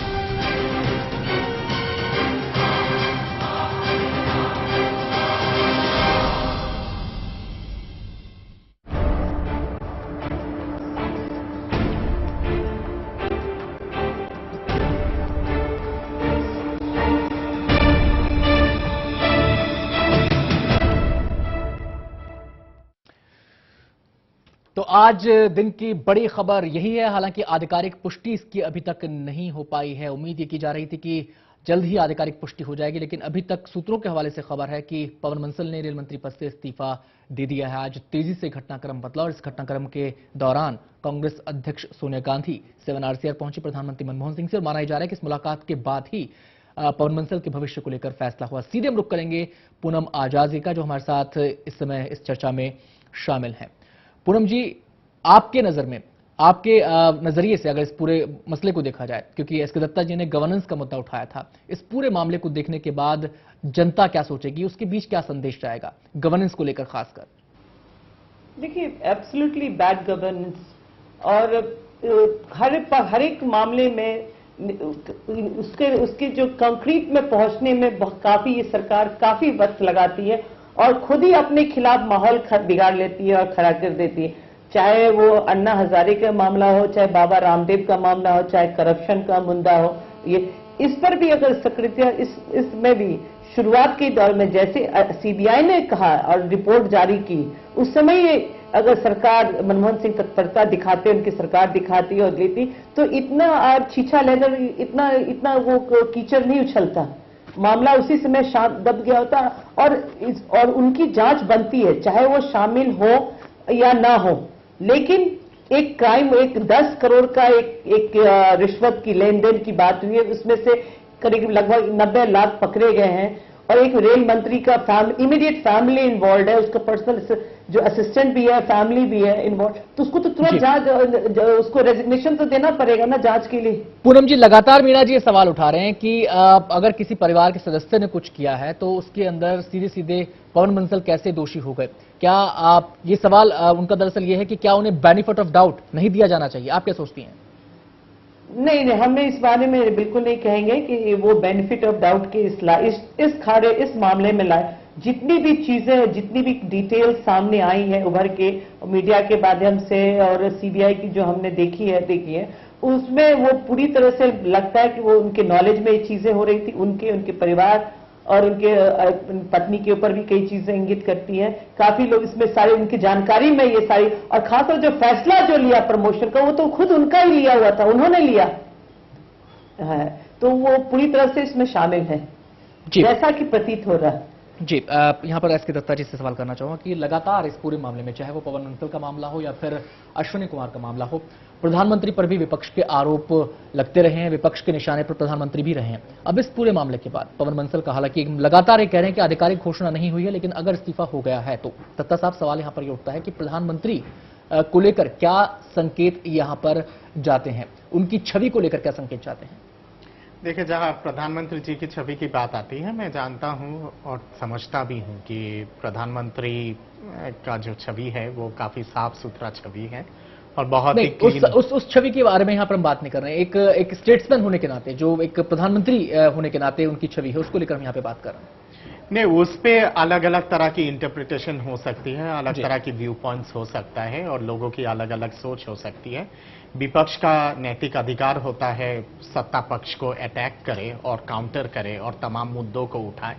H: तो आज दिन की बड़ी खबर यही है। हालांकि आधिकारिक पुष्टि इसकी अभी तक नहीं हो पाई है। उम्मीद ये की जा रही थी कि जल्द ही आधिकारिक पुष्टि हो जाएगी, लेकिन अभी तक सूत्रों के हवाले से खबर है कि पवन बंसल ने रेल मंत्री पद से इस्तीफा दे दिया है। आज तेजी से घटनाक्रम बदला और इस घटनाक्रम के दौरान कांग्रेस अध्यक्ष सोनिया गांधी 7 RCR पहुंची प्रधानमंत्री मनमोहन सिंह से, और माना जा रहा है कि इस मुलाकात के बाद ही पवन बंसल के भविष्य को लेकर फैसला हुआ। सीधे हम रुख करेंगे पूनम आजादी का, जो हमारे साथ इस समय इस चर्चा में शामिल हैं। पूनम जी, आपके नजर में, आपके नजरिए से अगर इस पूरे मसले को देखा जाए, क्योंकि एस के दत्ता जी ने गवर्नेंस का मुद्दा उठाया था, इस पूरे मामले को देखने के बाद जनता क्या सोचेगी, उसके बीच क्या संदेश जाएगा गवर्नेंस को लेकर खासकर?
J: देखिए, एब्सोल्युटली बैड गवर्नेंस, और हर एक मामले में उसके जो कंक्रीट में पहुंचने में काफी ये सरकार काफी वक्त लगाती है और खुद ही अपने खिलाफ माहौल बिगाड़ लेती है और खड़ा कर देती है। चाहे वो अन्ना हजारे का मामला हो, चाहे बाबा रामदेव का मामला हो, चाहे करप्शन का मुद्दा हो, ये इस पर भी अगर सक्रियता इसमें भी शुरुआत के दौर में जैसे सीबीआई ने कहा और रिपोर्ट जारी की, उस समय ये अगर सरकार मनमोहन सिंह तत्परता दिखाते, उनकी सरकार दिखाती और लेती, तो इतना छीछा लेकर इतना वो कीचड़ नहीं उछलता, मामला उसी समय शांत दब गया होता। और उनकी जांच बनती है, चाहे वो शामिल हो या ना हो, लेकिन एक क्राइम, एक 10 करोड़ का एक रिश्वत की लेन देन की बात हुई है, उसमें से करीब लगभग 90 लाख पकड़े गए हैं, और एक रेल मंत्री का इमीडिएट फैमिली इन्वॉल्व है, उसका पर्सनल जो असिस्टेंट भी है, फैमिली भी है इन्वॉल्व, तो उसको तो तुरंत जांच, उसको रेजिग्नेशन तो देना पड़ेगा ना जांच के लिए।
H: पूनम जी, लगातार मीना जी ये सवाल उठा रहे हैं कि अगर किसी परिवार के सदस्य ने कुछ किया है तो उसके अंदर सीधे सीधे पवन बंसल कैसे दोषी हो गए? क्या आप ये सवाल उनका दरअसल ये है कि क्या उन्हें बेनिफिट ऑफ डाउट नहीं दिया जाना चाहिए? आप क्या सोचती हैं?
J: नहीं, हमें इस बारे में बिल्कुल नहीं कहेंगे कि वो बेनिफिट ऑफ डाउट के इस मामले में लाए। जितनी भी चीजें, जितनी भी डिटेल्स सामने आई है उभर के मीडिया के माध्यम से और सीबीआई की जो हमने देखी है, उसमें वो पूरी तरह से लगता है कि वो उनके नॉलेज में ये चीजें हो रही थी। उनके परिवार और उनके पत्नी के ऊपर भी कई चीजें इंगित करती हैं। काफी लोग इसमें सारे उनकी जानकारी में ये सारी, और खासकर जो फैसला जो लिया प्रमोशन का, वो तो खुद उनका ही लिया हुआ था, उन्होंने लिया। है, तो वो पूरी तरह से इसमें शामिल है जैसा कि प्रतीत हो रहा है।
H: जी, यहाँ पर एसके दत्ता जी से सवाल करना चाहूंगा कि लगातार इस पूरे मामले में, चाहे वो पवन बंसल का मामला हो या फिर अश्विनी कुमार का मामला हो, प्रधानमंत्री पर भी विपक्ष के आरोप लगते रहे हैं, विपक्ष के निशाने पर प्रधानमंत्री भी रहे हैं। अब इस पूरे मामले के बाद पवन बंसल का, हालांकि लगातार ये कह रहे हैं कि आधिकारिक घोषणा नहीं हुई है, लेकिन अगर इस्तीफा हो गया है तो दत्ता साहब सवाल यहाँ पर ये उठता है कि प्रधानमंत्री को लेकर क्या संकेत यहाँ पर जाते हैं, उनकी छवि को लेकर क्या संकेत जाते हैं?
K: देखिए, जहां प्रधानमंत्री जी की छवि की बात आती है, मैं जानता हूं और समझता भी हूं कि प्रधानमंत्री का जो छवि है वो काफी साफ सुथरा छवि है और बहुत ही
H: उस छवि के बारे में यहाँ पर हम बात नहीं कर रहे हैं। एक स्टेट्समैन होने के नाते, जो एक प्रधानमंत्री होने के नाते उनकी छवि है, उसको लेकर हम यहाँ पे बात कर रहे हैं।
K: नहीं, उस पे अलग अलग तरह की इंटरप्रिटेशन हो सकती है, अलग तरह की व्यू पॉइंट्स हो सकता है और लोगों की अलग अलग सोच हो सकती है। विपक्ष का नैतिक अधिकार होता है सत्ता पक्ष को अटैक करे और काउंटर करे और तमाम मुद्दों को उठाए,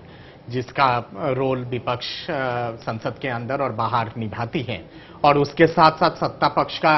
K: जिसका रोल विपक्ष संसद के अंदर और बाहर निभाती है। और उसके साथ साथ सत्ता पक्ष का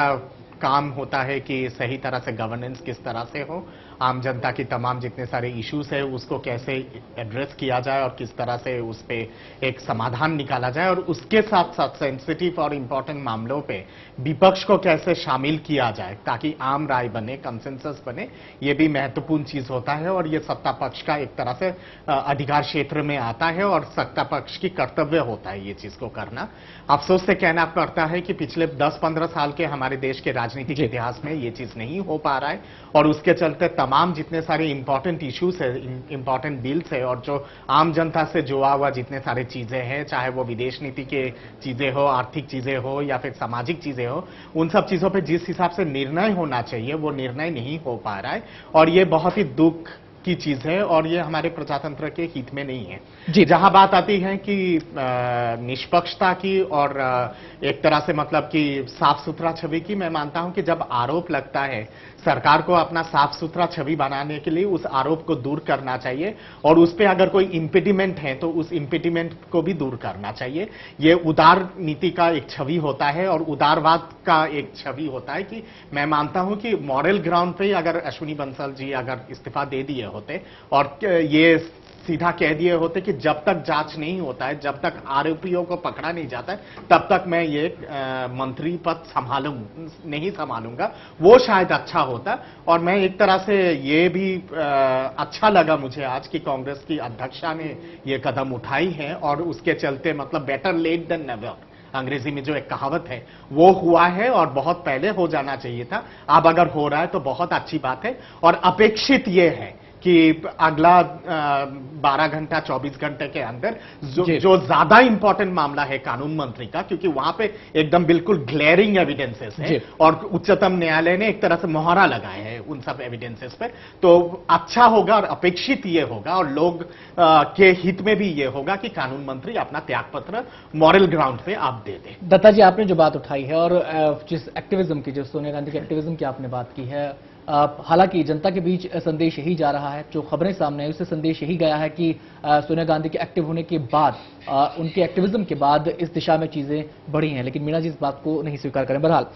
K: काम होता है कि सही तरह से गवर्नेंस किस तरह से हो, आम जनता की तमाम जितने सारे इश्यूज है उसको कैसे एड्रेस किया जाए और किस तरह से उस पे एक समाधान निकाला जाए, और उसके साथ साथ सेंसिटिव और इंपॉर्टेंट मामलों पे विपक्ष को कैसे शामिल किया जाए ताकि आम राय बने, कंसेंसस बने, ये भी महत्वपूर्ण चीज होता है। और ये सत्ता पक्ष का एक तरह से अधिकार क्षेत्र में आता है और सत्ता पक्ष की कर्तव्य होता है ये चीज को करना। अफसोस से कहना पड़ता है कि पिछले 10-15 साल के हमारे देश के राजनीतिक इतिहास में ये चीज नहीं हो पा रहा है और उसके चलते तमाम जितने सारे इंपॉर्टेंट इश्यूज है, इंपॉर्टेंट बिल्स है और जो आम जनता से जुड़ा हुआ जितने सारे चीजें हैं, चाहे वो विदेश नीति के चीजें हो, आर्थिक चीजें हो या फिर सामाजिक चीजें हो, उन सब चीजों पे जिस हिसाब से निर्णय होना चाहिए वो निर्णय नहीं हो पा रहा है और ये बहुत ही दुख की चीज है और ये हमारे प्रजातंत्र के हित में नहीं है।
H: जी,
K: जहां बात आती है कि निष्पक्षता की और एक तरह से मतलब कि साफ सुथरा छवि की, मैं मानता हूं कि जब आरोप लगता है सरकार को अपना साफ सुथरा छवि बनाने के लिए उस आरोप को दूर करना चाहिए और उस पर अगर कोई इंपेडिमेंट है तो उस इंपेडिमेंट को भी दूर करना चाहिए। ये उदार नीति का एक छवि होता है और उदारवाद का एक छवि होता है कि मैं मानता हूं कि मॉरल ग्राउंड पे अगर अश्विनी बंसल जी अगर इस्तीफा दे दिए होते और ये सीधा कह दिए होते कि जब तक जांच नहीं होता है, जब तक आरोपियों को पकड़ा नहीं जाता है, तब तक मैं ये मंत्री पद नहीं संभालूंगा, वो शायद अच्छा होता। और मैं एक तरह से ये भी अच्छा लगा मुझे आज की कांग्रेस की अध्यक्षा ने ये कदम उठाई है और उसके चलते मतलब बेटर लेट देन नेवर, अंग्रेजी में जो एक कहावत है वो हुआ है और बहुत पहले हो जाना चाहिए था। अब अगर हो रहा है तो बहुत अच्छी बात है और अपेक्षित ये है कि अगला 12 घंटा 24 घंटे के अंदर जो ज्यादा इंपॉर्टेंट मामला है कानून मंत्री का, क्योंकि वहां पे एकदम बिल्कुल ग्लेरिंग एविडेंसेस है और उच्चतम न्यायालय ने एक तरह से मोहरा लगाए हैं उन सब एविडेंसेस पे, तो अच्छा होगा और अपेक्षित ये होगा और लोग के हित में भी ये होगा कि कानून मंत्री अपना त्यागपत्र मॉरल ग्राउंड पे आप दे दे।
H: दत्ता जी, आपने जो बात उठाई है और जिस एक्टिविज्म की, जो सोनिया गांधी के एक्टिविज्म की आपने बात की है, हालांकि जनता के बीच संदेश यही जा रहा है, जो खबरें सामने आई उससे संदेश यही गया है कि सोनिया गांधी के एक्टिव होने के बाद, उनके एक्टिविज्म के बाद इस दिशा में चीजें बढ़ी हैं, लेकिन मीणा जी इस बात को नहीं स्वीकार करें। बहरहाल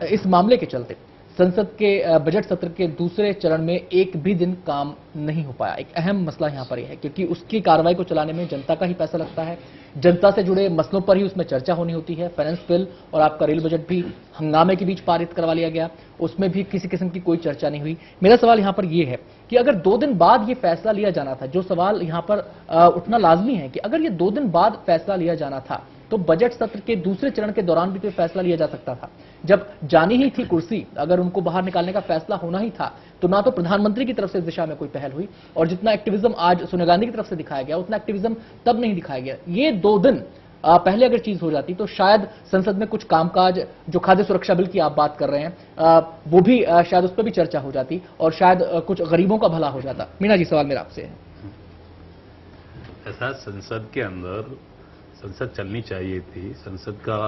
H: इस मामले के चलते संसद के बजट सत्र के दूसरे चरण में एक भी दिन काम नहीं हो पाया। एक अहम मसला यहां पर यह है क्योंकि उसकी कार्रवाई को चलाने में जनता का ही पैसा लगता है, जनता से जुड़े मसलों पर ही उसमें चर्चा होनी होती है। फाइनेंस बिल और आपका रेल बजट भी हंगामे के बीच पारित करवा लिया गया, उसमें भी किसी किस्म की कोई चर्चा नहीं हुई। मेरा सवाल यहां पर यह है कि अगर 2 दिन बाद यह फैसला लिया जाना था, जो सवाल यहां पर उठना लाजमी है कि अगर यह 2 दिन बाद फैसला लिया जाना था तो बजट सत्र के दूसरे चरण के दौरान भी तो फैसला लिया जा सकता था। जब जानी ही थी कुर्सी, अगर उनको बाहर निकालने का फैसला होना ही था तो ना तो प्रधानमंत्री की तरफ से इस दिशा में कोई पहल हुई और जितना एक्टिविज्म आज सोनिया गांधी की तरफ से दिखाया गया उतना एक्टिविज्म तब नहीं दिखाया गया। ये 2 दिन पहले अगर चीज हो जाती तो शायद संसद में कुछ कामकाज, जो खाद्य सुरक्षा बिल की आप बात कर रहे हैं, वो भी शायद उस पर भी चर्चा हो जाती और शायद कुछ गरीबों का भला हो जाता। मीणा जी, सवाल मेरा आपसे है।
I: ऐसा संसद के अंदर संसद चलनी चाहिए थी, संसद का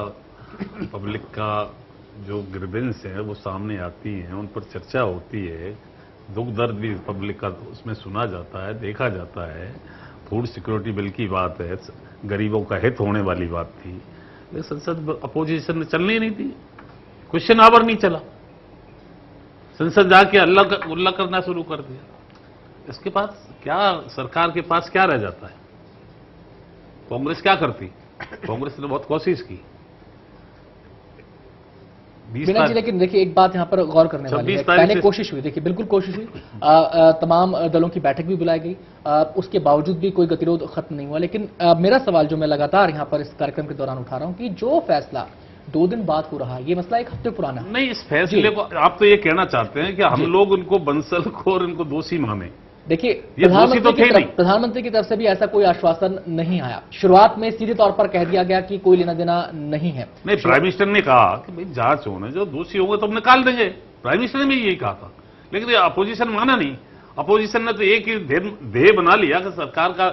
I: पब्लिक का जो ग्रीवेंस है वो सामने आती हैं, उन पर चर्चा होती है, दुख दर्द भी पब्लिक का उसमें सुना जाता है, देखा जाता है। फूड सिक्योरिटी बिल की बात है, गरीबों का हित होने वाली बात थी, लेकिन संसद अपोजिशन में चलनी नहीं थी, क्वेश्चन आवर नहीं चला। संसद जाके उल्ला करना शुरू कर दिया। इसके पास क्या, सरकार के पास क्या रह जाता है? कांग्रेस क्या करती? कांग्रेस ने बहुत कोशिश की।
H: मीना जी, लेकिन देखिए एक बात यहां पर गौर करने वाली है। पहले कोशिश हुई, देखिए बिल्कुल कोशिश हुई, तमाम दलों की बैठक भी बुलाई गई, उसके बावजूद भी कोई गतिरोध खत्म नहीं हुआ। लेकिन मेरा सवाल जो मैं लगातार यहां पर इस कार्यक्रम के दौरान उठा रहा हूं कि जो फैसला 2 दिन बाद हो रहा है, ये मसला 1 हफ्ते पुराना है।
I: नहीं, इस फैसले को आप तो ये कहना चाहते हैं कि हम लोग उनको बंसल को और इनको दोषी माने?
H: देखिए प्रधानमंत्री की तरफ से भी ऐसा कोई आश्वासन नहीं आया। शुरुआत में सीधे तौर पर कह दिया गया कि कोई लेना देना नहीं है।
I: नहीं, प्राइम मिनिस्टर ने कहा कि भाई जांच होने, जो दोषी होंगे तो हम निकाल देंगे। प्राइम मिनिस्टर ने भी यही कहा था, लेकिन अपोजिशन माना नहीं। अपोजिशन ने तो एक ही ध्येय बना लिया कि सरकार का,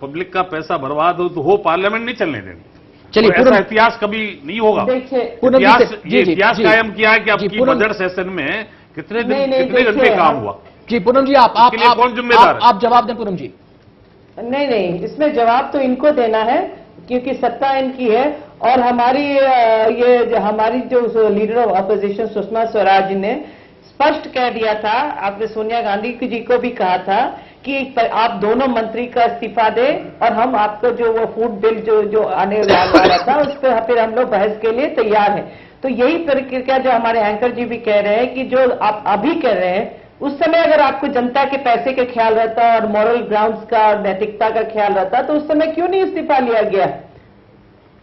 I: पब्लिक का पैसा बर्बाद हो, पार्लियामेंट नहीं चलने देनी।
H: चलिए,
I: ऐसा इतिहास कभी नहीं होगा। इतिहास कायम किया है कि आपकी बजट सेशन में कितने घंटे काम हुआ।
H: जी पूनम जी,
I: कौन जिम्मेदार है?
H: आप जवाब दें पूनम जी।
J: नहीं, इसमें जवाब तो इनको देना है क्योंकि सत्ता इनकी है। और हमारी जो leader of opposition Sushma Swaraj ने स्पष्ट कह दिया था, आपने सोनिया गांधी जी को भी कहा था कि आप दोनों मंत्री का इस्तीफा दें और हम आपको जो वो फूड बिल जो आने वाला था उस पर फिर हम लोग बहस के लिए तैयार हैं। तो यही प्रक्रिया जो हमारे एंकर जी भी कह रहे हैं कि जो आप अभी कह रहे हैं, उस समय अगर आपको जनता के पैसे का ख्याल रहता और मॉरल ग्राउंड्स का और नैतिकता का ख्याल रहता तो उस समय क्यों नहीं इस्तीफा लिया गया?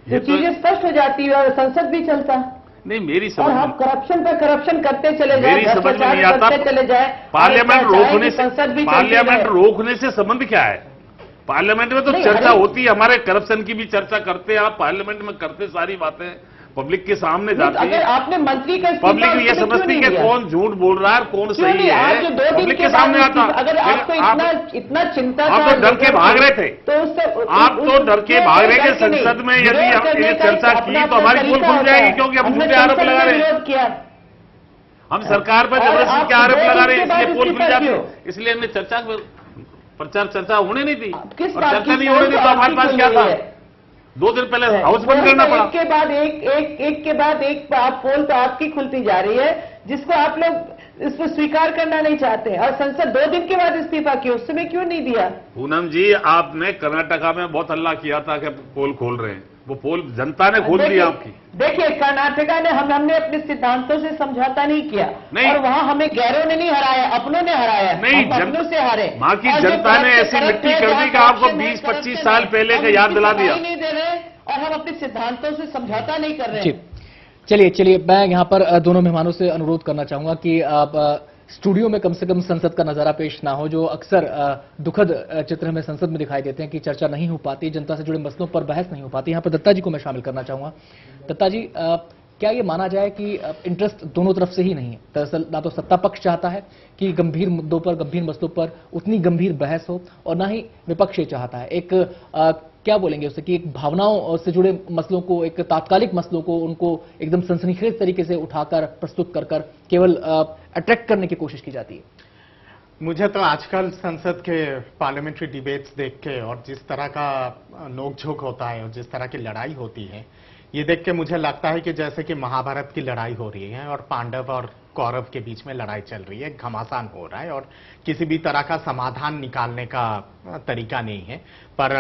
J: तो चीजें स्पष्ट हो जाती है और संसद भी चलता।
I: नहीं, मेरी समझ,
J: और हम करप्शन पर करप्शन करते चले जाए,
I: भ्रष्टाचार करते चले जाए। पार्लियामेंट रोकने से संबंध क्या है? पार्लियामेंट में तो चर्चा होती है, हमारे करप्शन की भी चर्चा करते हैं। आप पार्लियामेंट में करते सारी बातें पब्लिक के सामने जाती है।
J: आपने मंत्री का
I: पब्लिक ये समझती है कौन झूठ बोल रहा है, कौन सही है, पब्लिक के सामने आता।
J: अगर आपको इतना चिंता,
I: आप तो डर के भाग रहे थे, तो आप तो डर के भाग रहे थे। संसद में यदि ये चर्चा की तो हमारी पोल खुल जाएगी, क्योंकि हम झूठे आरोप लगा रहे हैं। हम सरकार पर जबरदस्ती के आरोप लगा रहे हैं, इसलिए पोल खुल जाती है। इसलिए हमने चर्चा होने नहीं दी। चर्चा नहीं होने दी तो हमारे पास क्या था? 2 दिन पहले हाउस बंद करना पड़ा।
J: एक के बाद एक आप पोल तो आपकी खुलती जा रही है, जिसको आप लोग इसको स्वीकार करना नहीं चाहते। और संसद 2 दिन के बाद इस्तीफा क्यों, उस समय क्यों नहीं दिया?
I: पूनम जी, आपने कर्नाटका में बहुत हल्ला किया था कि पोल खोल रहे हैं, वो पोल जनता ने खोल दिया आपकी।
J: देखिए, कर्नाटका ने हमने अपने सिद्धांतों से समझौता नहीं किया। नहीं, और वहां हमें गैरों ने नहीं हराया, अपनों ने हराया।
I: नहीं,
J: अपनों से हारे।
I: वहां की जनता ने ऐसी मिट्टी कर दी कि आपको 20-25 साल पहले का याद दिला दिया।
J: नहीं दे रहे और हम अपने सिद्धांतों से समझौता नहीं कर रहे।
H: चलिए मैं यहां पर दोनों मेहमानों से अनुरोध करना चाहूंगा कि आप स्टूडियो में कम से कम संसद का नजारा पेश ना हो। जो अक्सर दुखद चित्र हमें संसद में दिखाई देते हैं कि चर्चा नहीं हो पाती, जनता से जुड़े मसलों पर बहस नहीं हो पाती। यहां पर दत्ता जी को मैं शामिल करना चाहूंगा। दत्ता जी, क्या ये माना जाए कि इंटरेस्ट दोनों तरफ से ही नहीं है? दरअसल ना तो सत्ता पक्ष चाहता है कि गंभीर मुद्दों पर, गंभीर मसलों पर उतनी गंभीर बहस हो, और ना ही विपक्ष ये चाहता है। एक क्या बोलेंगे उससे कि एक भावनाओं से जुड़े मसलों को, एक तात्कालिक मसलों को उनको एकदम सनसनीखेज तरीके से उठाकर प्रस्तुत कर केवल अट्रैक्ट करने की कोशिश की जाती है।
K: मुझे तो आजकल संसद के पार्लियामेंट्री डिबेट्स देख के और जिस तरह का नोकझोंक होता है और जिस तरह की लड़ाई होती है, ये देख के मुझे लगता है कि जैसे कि महाभारत की लड़ाई हो रही है और पांडव और कौरव के बीच में लड़ाई चल रही है, घमासान हो रहा है और किसी भी तरह का समाधान निकालने का तरीका नहीं है। पर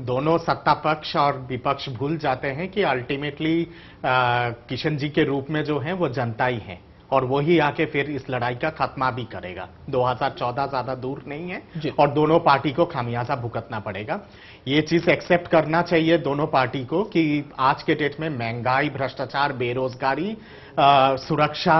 K: दोनों सत्ता पक्ष और विपक्ष भूल जाते हैं कि अल्टीमेटली किशन जी के रूप में जो है वो जनता ही है और वही आके फिर इस लड़ाई का खात्मा भी करेगा। 2014 ज्यादा दूर नहीं है और दोनों पार्टी को खामियाजा भुगतना पड़ेगा। ये चीज एक्सेप्ट करना चाहिए दोनों पार्टी को कि आज के डेट में महंगाई, भ्रष्टाचार, बेरोजगारी, सुरक्षा,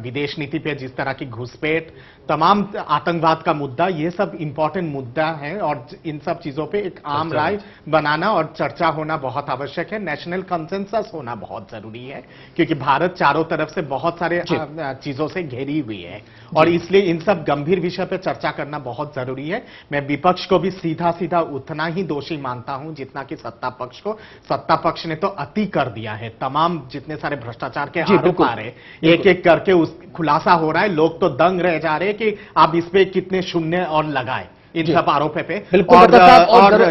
K: विदेश नीति पे जिस तरह की घुसपैठ, तमाम आतंकवाद का मुद्दा, ये सब इंपॉर्टेंट मुद्दा है और इन सब चीजों पे एक आम राय बनाना और चर्चा होना बहुत आवश्यक है। नेशनल कंसेंसस होना बहुत जरूरी है क्योंकि भारत चारों तरफ से बहुत सारे चीजों से घिरी हुई है और इसलिए इन सब गंभीर विषय पे चर्चा करना बहुत जरूरी है। मैं विपक्ष को भी सीधा सीधा उतना ही दोषी मानता हूं जितना कि सत्ता पक्ष को। सत्ता पक्ष ने तो अति कर दिया है, तमाम जितने सारे भ्रष्टाचार के आरोप आ रहे एक एक करके उस खुलासा हो रहा है। लोग तो दंग रह जा रहे कि आप इस पे कितने शून्य और लगाए इन सब आरोपों पे। और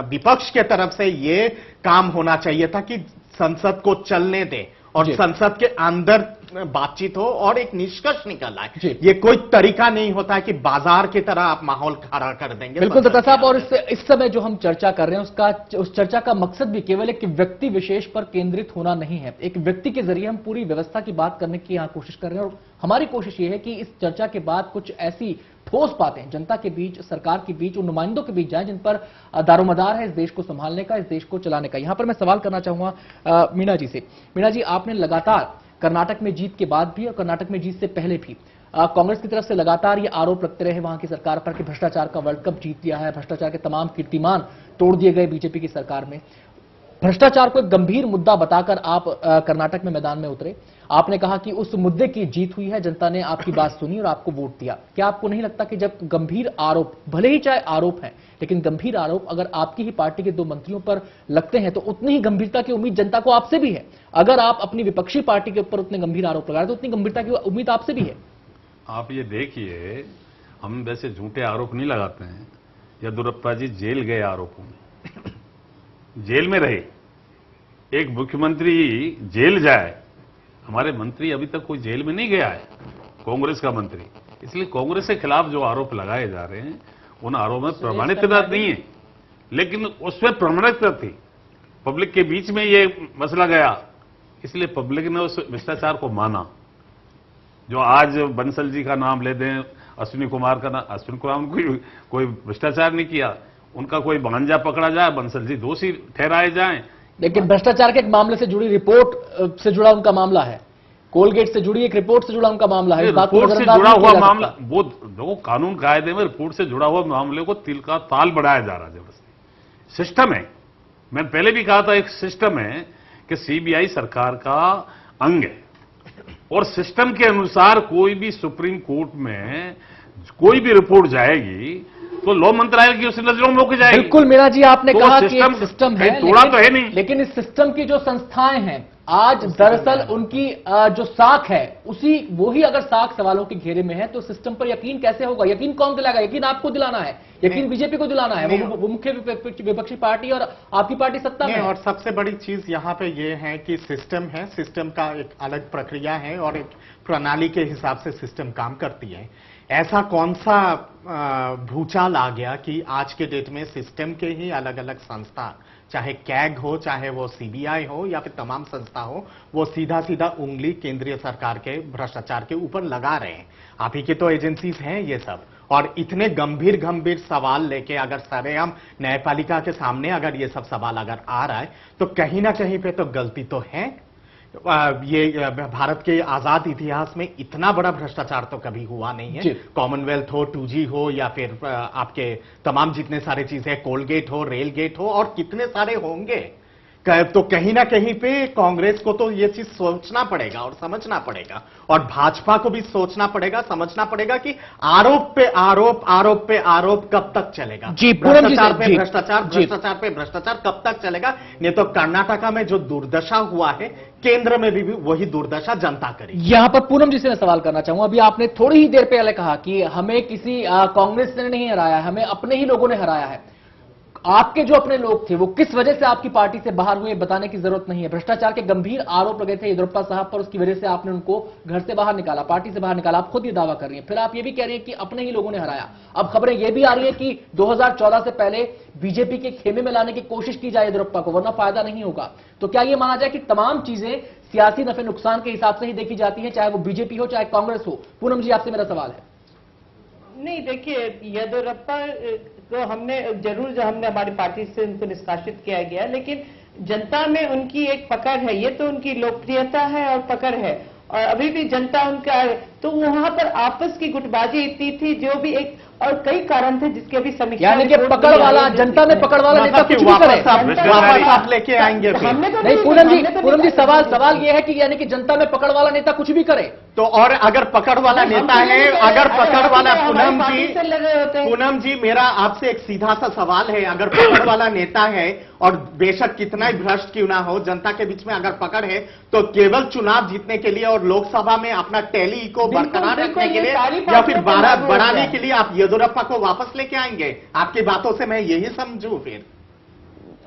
K: विपक्ष के तरफ से ये काम होना चाहिए था कि संसद को चलने दे और संसद के अंदर बातचीत हो और एक निष्कर्ष निकल आए। ये कोई तरीका नहीं होता है कि बाजार की तरह आप माहौल खड़ा कर देंगे।
H: बिल्कुल दत्ता साहब, और इस समय जो हम चर्चा कर रहे हैं उस चर्चा का मकसद भी केवल एक व्यक्ति विशेष पर केंद्रित होना नहीं है। एक व्यक्ति के जरिए हम पूरी व्यवस्था की बात करने की यहाँ कोशिश कर रहे हैं, और हमारी कोशिश ये है कि इस चर्चा के बाद कुछ ऐसी ठोस बातें जनता के बीच, सरकार के बीच, उन नुमाइंदों के बीच जाएं जिन पर दारोमदार है इस देश को संभालने का, इस देश को चलाने का। यहां पर मैं सवाल करना चाहूंगा मीणा जी से। मीणा जी, आपने लगातार कर्नाटक में जीत के बाद भी और कर्नाटक में जीत से पहले भी कांग्रेस की तरफ से लगातार ये आरोप लगते रहे वहां की सरकार पर कि भ्रष्टाचार का वर्ल्ड कप जीत लिया है, भ्रष्टाचार के तमाम कीर्तिमान तोड़ दिए गए बीजेपी की सरकार में। भ्रष्टाचार को एक गंभीर मुद्दा बताकर आप कर्नाटक में मैदान में उतरे। आपने कहा कि उस मुद्दे की जीत हुई है, जनता ने आपकी बात सुनी और आपको वोट दिया। क्या आपको नहीं लगता कि जब गंभीर आरोप, भले ही चाहे आरोप है, लेकिन गंभीर आरोप अगर आपकी ही पार्टी के 2 मंत्रियों पर लगते हैं तो उतनी ही गंभीरता की उम्मीद जनता को आपसे भी है। अगर आप अपनी विपक्षी पार्टी के ऊपर उतने गंभीर आरोप लगा रहे तो उतनी गंभीरता की उम्मीद आपसे भी है।
I: आप ये देखिए, हम वैसे झूठे आरोप नहीं लगाते हैं। येदियुरप्पा जी जेल गए आरोपों में, जेल में रहे। एक मुख्यमंत्री जेल जाए, हमारे मंत्री अभी तक कोई जेल में नहीं गया है, कांग्रेस का मंत्री। इसलिए कांग्रेस के खिलाफ जो आरोप लगाए जा रहे हैं उन आरोप में प्रमाणिकता नहीं है, लेकिन उसमें प्रमाणिकता थी। पब्लिक के बीच में ये मसला गया, इसलिए पब्लिक ने उस भ्रष्टाचार को माना। जो आज बंसल जी का नाम ले दें, अश्विनी कुमार का नाम, अश्विनी कुमार ने कोई भ्रष्टाचार नहीं किया, उनका कोई भांजा पकड़ा जाए, बंसल जी दोषी ठहराए जाएं।
H: लेकिन भ्रष्टाचार के एक मामले से जुड़ी रिपोर्ट से जुड़ा उनका मामला है, कोलगेट से जुड़ी एक रिपोर्ट से जुड़ा उनका मामला है।
I: रिपोर्ट से जुड़ा हुआ मामला, वो देखो कानून कायदे में रिपोर्ट से जुड़ा हुआ मामले को तिल का ताल बढ़ाया जा रहा है जबरदस्ती। सिस्टम है, मैंने पहले भी कहा था, एक सिस्टम है कि सीबीआई सरकार का अंग है, और सिस्टम के अनुसार कोई भी सुप्रीम कोर्ट में कोई भी रिपोर्ट जाएगी तो लॉ मंत्रालय की उस नजरों में होकर जाएगी।
H: बिल्कुल मीणा जी, आपने
I: तो
H: कहा कि सिस्टम है,
I: थोड़ा तो है नहीं।
H: लेकिन इस सिस्टम की जो संस्थाएं हैं आज दरअसल उनकी जो साख है वही अगर साख सवालों के घेरे में है तो सिस्टम पर यकीन कैसे होगा? यकीन कौन दिलाएगा? यकीन आपको दिलाना है, यकीन बीजेपी को दिलाना है, वो मुख्य विपक्षी पार्टी और आपकी पार्टी सत्ता में।
K: और सबसे बड़ी चीज यहाँ पे ये है कि सिस्टम है, सिस्टम का एक अलग प्रक्रिया है और एक प्रणाली के हिसाब से सिस्टम काम करती है। ऐसा कौन सा भूचाल आ गया कि आज के डेट में सिस्टम के ही अलग अलग संस्था, चाहे कैग हो, चाहे वो सीबीआई हो या फिर तमाम संस्था हो, वो सीधा सीधा उंगली केंद्रीय सरकार के भ्रष्टाचार के ऊपर लगा रहे हैं। आप ही के तो एजेंसीज हैं ये सब, और इतने गंभीर सवाल लेके अगर सरेआम न्यायपालिका के सामने अगर ये सब सवाल अगर आ रहा है तो कहीं ना कहीं पे तो गलती तो है। ये भारत के आजाद इतिहास में इतना बड़ा भ्रष्टाचार तो कभी हुआ नहीं है। कॉमनवेल्थ हो, 2G हो, या फिर आपके तमाम जितने सारे चीजें, कोलगेट हो, रेल गेट हो, और कितने सारे होंगे। तो कहीं ना कहीं पे कांग्रेस को तो ये चीज सोचना पड़ेगा और समझना पड़ेगा, और भाजपा को भी सोचना पड़ेगा, समझना पड़ेगा कि आरोप पे आरोप, आरोप पे आरोप कब तक चलेगा। भ्रष्टाचार पे भ्रष्टाचार, भ्रष्टाचार पे भ्रष्टाचार कब तक चलेगा? नहीं तो कर्नाटका में जो दुर्दशा हुआ है, केंद्र में भी वही दुर्दशा जनता करेगी।
H: यहां पर पूनम जी से मैं सवाल करना चाहूंगा। अभी आपने थोड़ी ही देर पहले कहा कि हमें किसी कांग्रेस ने नहीं हराया, हमें अपने ही लोगों ने हराया है। आपके जो अपने लोग थे वो किस वजह से आपकी पार्टी से बाहर हुए बताने की जरूरत नहीं है। भ्रष्टाचार के गंभीर आरोप लगे थे येदियुरप्पा साहब पर, उसकी वजह से आपने उनको घर से बाहर निकाला, पार्टी से बाहर निकाला। आप खुद ये दावा कर रही हैं, फिर आप ये भी कह रही हैं कि अपने ही लोगों ने हराया। अब खबरें ये भी आ रही है कि 2014 से पहले बीजेपी के खेमे में लाने की कोशिश की जाए येदियुरप्पा को, वरना फायदा नहीं होगा। तो क्या यह माना जाए कि तमाम चीजें सियासी नफे नुकसान के हिसाब से ही देखी जाती है, चाहे वो बीजेपी हो चाहे कांग्रेस हो? पूनम जी, आपसे मेरा सवाल है।
J: नहीं, देखिए, येदियुरप्पा को हमने जरूर, जो हमने हमारी पार्टी से उनको निष्कासित किया गया, लेकिन जनता में उनकी एक पकड़ है। ये तो उनकी लोकप्रियता है और पकड़ है, और अभी भी जनता उनका, तो वहां पर आपस की गुटबाजी इतनी थी, जो भी एक, और कई कारण थे जिसके भी समीक्षा,
H: यानी कि पकड़ वाला, जनता में पकड़ वाला नेता कुछ भी करे,
K: वापस आप लेके आएंगे।
H: नहीं पूनम जी, सवाल ये है कि यानी कि जनता में पकड़ वाला नेता कुछ भी करे
K: तो, और अगर पकड़ वाला नेता है, अगर पकड़ वाला, पूनम जी मेरा आपसे एक सीधा सा सवाल है, अगर पकड़ वाला नेता है और बेशक कितना ही भ्रष्ट क्यों ना हो, जनता के बीच में अगर पकड़ है तो केवल चुनाव जीतने के लिए और लोकसभा में अपना टैली को बरकरार रखने के लिए या फिर बढ़ाने के लिए आप येदियुरप्पा को वापस लेके आएंगे? आपकी बातों से मैं यही समझूं फिर।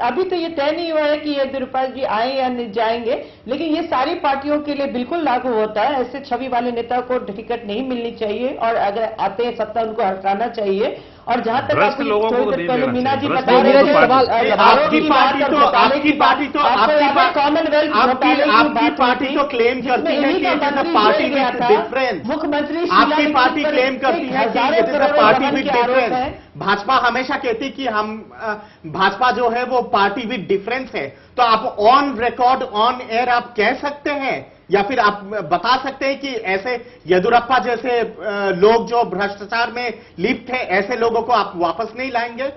J: अभी तो ये तय नहीं हुआ है कि येदियुरप्पा जी आए या नहीं जाएंगे, लेकिन ये सारी पार्टियों के लिए बिल्कुल लागू होता है। ऐसे छवि वाले नेता को टिकट नहीं मिलनी चाहिए और अगर आते हैं सत्ता उनको हटाना चाहिए। और जहां तक पहले मीना जी बता रहे थे सवाल,
K: आपकी पार्टी तो क्लेम करती है कि it is a party with difference.
J: मुख्यमंत्री
K: आपकी पार्टी क्लेम करती है कि it is a party with difference. Bhajpa हमेशा कहती कि हम भाजपा जो है वो पार्टी विद डिफरेंस है। तो आप ऑन रिकॉर्ड ऑन एयर आप कह सकते हैं या फिर आप बता सकते हैं कि ऐसे येदियुरप्पा जैसे लोग जो भ्रष्टाचार में लिप्त हैं, ऐसे लोगों को आप वापस नहीं लाएंगे?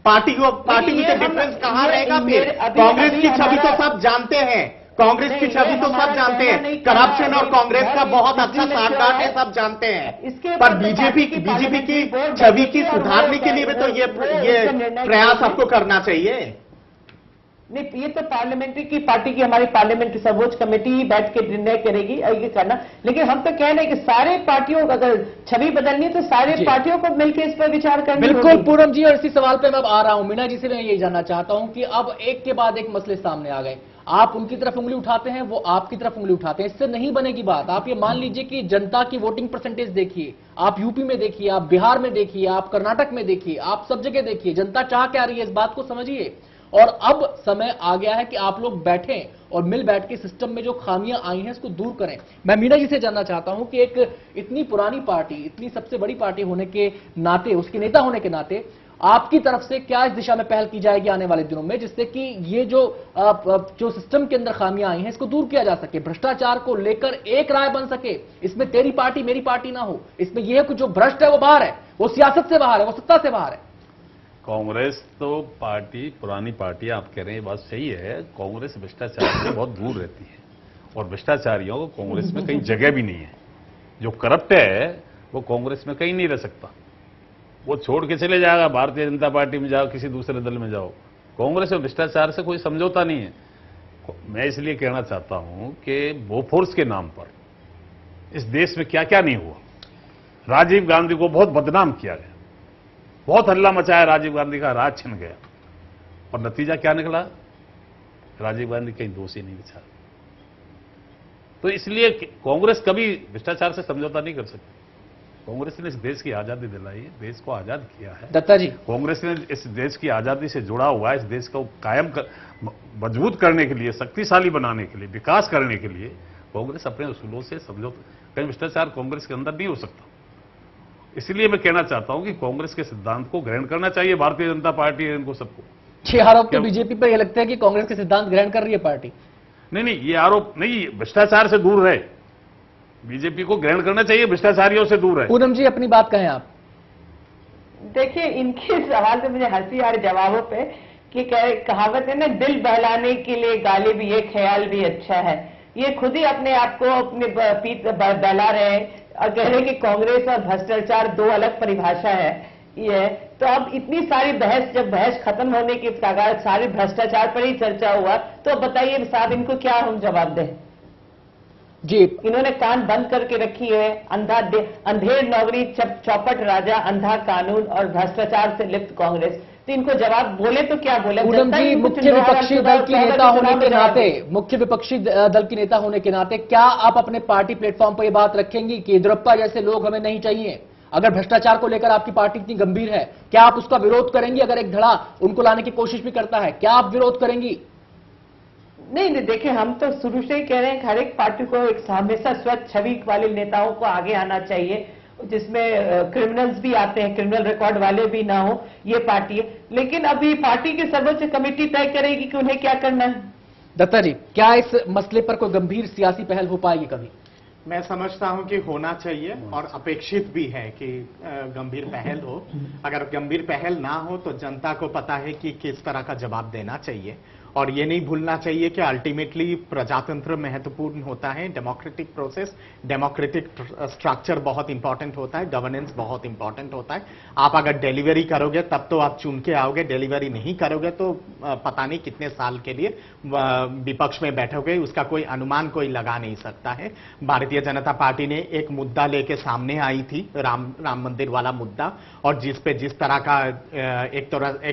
K: पार्टी में डिफरेंस कहां रहेगा? फिर कांग्रेस की छवि तो सब जानते हैं, कांग्रेस की छवि तो सब जानते हैं, करप्शन और कांग्रेस का बहुत अच्छा साठगांठ है, सब जानते हैं। पर बीजेपी की छवि की सुधारने के लिए भी तो ये प्रयास आपको करना चाहिए।
J: नहीं, ये तो पार्लियामेंट्री की पार्टी की हमारी पार्लियामेंट की सर्वोच्च कमेटी ही बैठ के निर्णय करेगी ये करना। लेकिन हम तो कह रहे हैं कि सारे पार्टियों को अगर छवि बदलनी है तो सारे पार्टियों को मिलकर इस पर विचार करना।
H: बिल्कुल पूनम जी, और इसी सवाल पे मैं अब आ रहा हूं। मीना जी से मैं यही जानना चाहता हूं कि अब एक के बाद एक मसले सामने आ गए, आप उनकी तरफ उंगली उठाते हैं, वो आपकी तरफ उंगली उठाते हैं, इससे नहीं बनेगी बात। आप ये मान लीजिए कि जनता की वोटिंग परसेंटेज देखिए, आप यूपी में देखिए, आप बिहार में देखिए, आप कर्नाटक में देखिए, आप सब जगह देखिए, जनता चाह क्या रही है इस बात को समझिए। और अब समय आ गया है कि आप लोग बैठें और मिल बैठ के सिस्टम में जो खामियां आई हैं इसको दूर करें। मैं मीना जी से जानना चाहता हूं कि एक इतनी पुरानी पार्टी, इतनी सबसे बड़ी पार्टी होने के नाते, उसके नेता होने के नाते आपकी तरफ से क्या इस दिशा में पहल की जाएगी आने वाले दिनों में, जिससे कि ये जो सिस्टम के अंदर खामियां आई हैं इसको दूर किया जा सके, भ्रष्टाचार को लेकर एक राय बन सके, इसमें तेरी पार्टी मेरी पार्टी ना हो, इसमें यह है कि जो भ्रष्ट है वो बाहर है, वो सियासत से बाहर है, वो सत्ता से बाहर है।
I: कांग्रेस तो पार्टी, पुरानी पार्टी, आप कह रहे हैं बात सही है, कांग्रेस भ्रष्टाचार से बहुत दूर रहती है और भ्रष्टाचारियों को कांग्रेस में कहीं जगह भी नहीं है। जो करप्ट है वो कांग्रेस में कहीं नहीं रह सकता, वो छोड़ के चले जाएगा, भारतीय जनता पार्टी में जाओ, किसी दूसरे दल में जाओ। कांग्रेस में भ्रष्टाचार से कोई समझौता नहीं है। मैं इसलिए कहना चाहता हूं कि बोफोर्स के नाम पर इस देश में क्या क्या नहीं हुआ। राजीव गांधी को बहुत बदनाम किया गया, बहुत हल्ला मचाया, राजीव गांधी का राज छिन गया और नतीजा क्या निकला? राजीव गांधी कहीं दोषी नहीं बिचारा। तो इसलिए कांग्रेस कभी भ्रष्टाचार से समझौता नहीं कर सकती। कांग्रेस ने इस देश की आजादी दिलाई है, देश को आजाद किया है।
H: दत्ता जी,
I: कांग्रेस ने इस देश की आजादी से जुड़ा हुआ है, इस देश को कायम मजबूत करने के लिए, शक्तिशाली बनाने के लिए, विकास करने के लिए कांग्रेस अपने उसूलों से समझौता, कहीं भ्रष्टाचार कांग्रेस के अंदर नहीं हो सकता। इसलिए मैं कहना चाहता हूं कि कांग्रेस के सिद्धांत को ग्रहण करना चाहिए भारतीय जनता पार्टी है, इनको सबको।
H: छह आरोप तो बीजेपी पर यह लगता है कि कांग्रेस के सिद्धांत ग्रहण कर रही है पार्टी।
I: नहीं, ये आरोप नहीं, भ्रष्टाचार से दूर रहे, बीजेपी को ग्रहण करना चाहिए, भ्रष्टाचारियों से दूर रहे।
H: पूनम जी अपनी बात कहें आप।
J: देखिए, इनके सवाल से मुझे हंसी आ रही जवाबों पे कि कहावत है ना, दिल बहलाने के लिए गाली भी है, ख्याल भी अच्छा है। ये खुद ही अपने आप को अपने पीठ बहला रहे हैं और कह रहे हैं कि कांग्रेस और भ्रष्टाचार दो अलग परिभाषा है। ये तो अब इतनी सारी बहस, जब बहस खत्म होने की कगार, सारे भ्रष्टाचार पर ही चर्चा हुआ, तो बताइए साहब इनको क्या हम जवाब दें?
H: जी,
J: इन्होंने कान बंद करके रखी है, अंधेर नौकरी, चौपट राजा, अंधा कानून और भ्रष्टाचार से लिप्त कांग्रेस। तो इनको जवाब बोले तो क्या बोले?
H: पूनम जी, मुख्य विपक्षी दल की नेता होने के नाते, मुख्य विपक्षी दल की नेता होने के नाते क्या आप अपने पार्टी प्लेटफॉर्म पर यह बात रखेंगी कि येदियुरप्पा जैसे लोग हमें नहीं चाहिए? अगर भ्रष्टाचार को लेकर आपकी पार्टी इतनी गंभीर है, क्या आप उसका विरोध करेंगी? अगर एक धड़ा उनको लाने की कोशिश भी करता है, क्या आप विरोध करेंगी?
J: नहीं, देखिए, हम तो शुरू से ही कह रहे हैं हर एक पार्टी को एक हमेशा स्वच्छ छवि वाले नेताओं को आगे आना चाहिए, जिसमें क्रिमिनल्स भी आते हैं, क्रिमिनल रिकॉर्ड वाले भी ना हो, ये पार्टी है। लेकिन अभी पार्टी की सर्वोच्च कमेटी तय करेगी कि उन्हें क्या करना है।
H: दत्ता जी, क्या इस मसले पर कोई गंभीर सियासी पहल हो पाएगी कभी?
K: मैं समझता हूं कि होना चाहिए और अपेक्षित भी है कि गंभीर पहल हो। अगर गंभीर पहल ना हो तो जनता को पता है कि किस तरह का जवाब देना चाहिए और ये नहीं भूलना चाहिए कि अल्टीमेटली प्रजातंत्र महत्वपूर्ण होता है, डेमोक्रेटिक प्रोसेस, डेमोक्रेटिक स्ट्रक्चर बहुत इंपॉर्टेंट होता है, गवर्नेंस बहुत इंपॉर्टेंट होता है। आप अगर डिलीवरी करोगे तब तो आप चुन के आओगे, डिलीवरी नहीं करोगे तो पता नहीं कितने साल के लिए विपक्ष में बैठोगे, उसका कोई अनुमान कोई लगा नहीं सकता है। भारतीय जनता पार्टी ने एक मुद्दा लेके सामने आई थी, राम मंदिर वाला मुद्दा, और जिस तरह का एक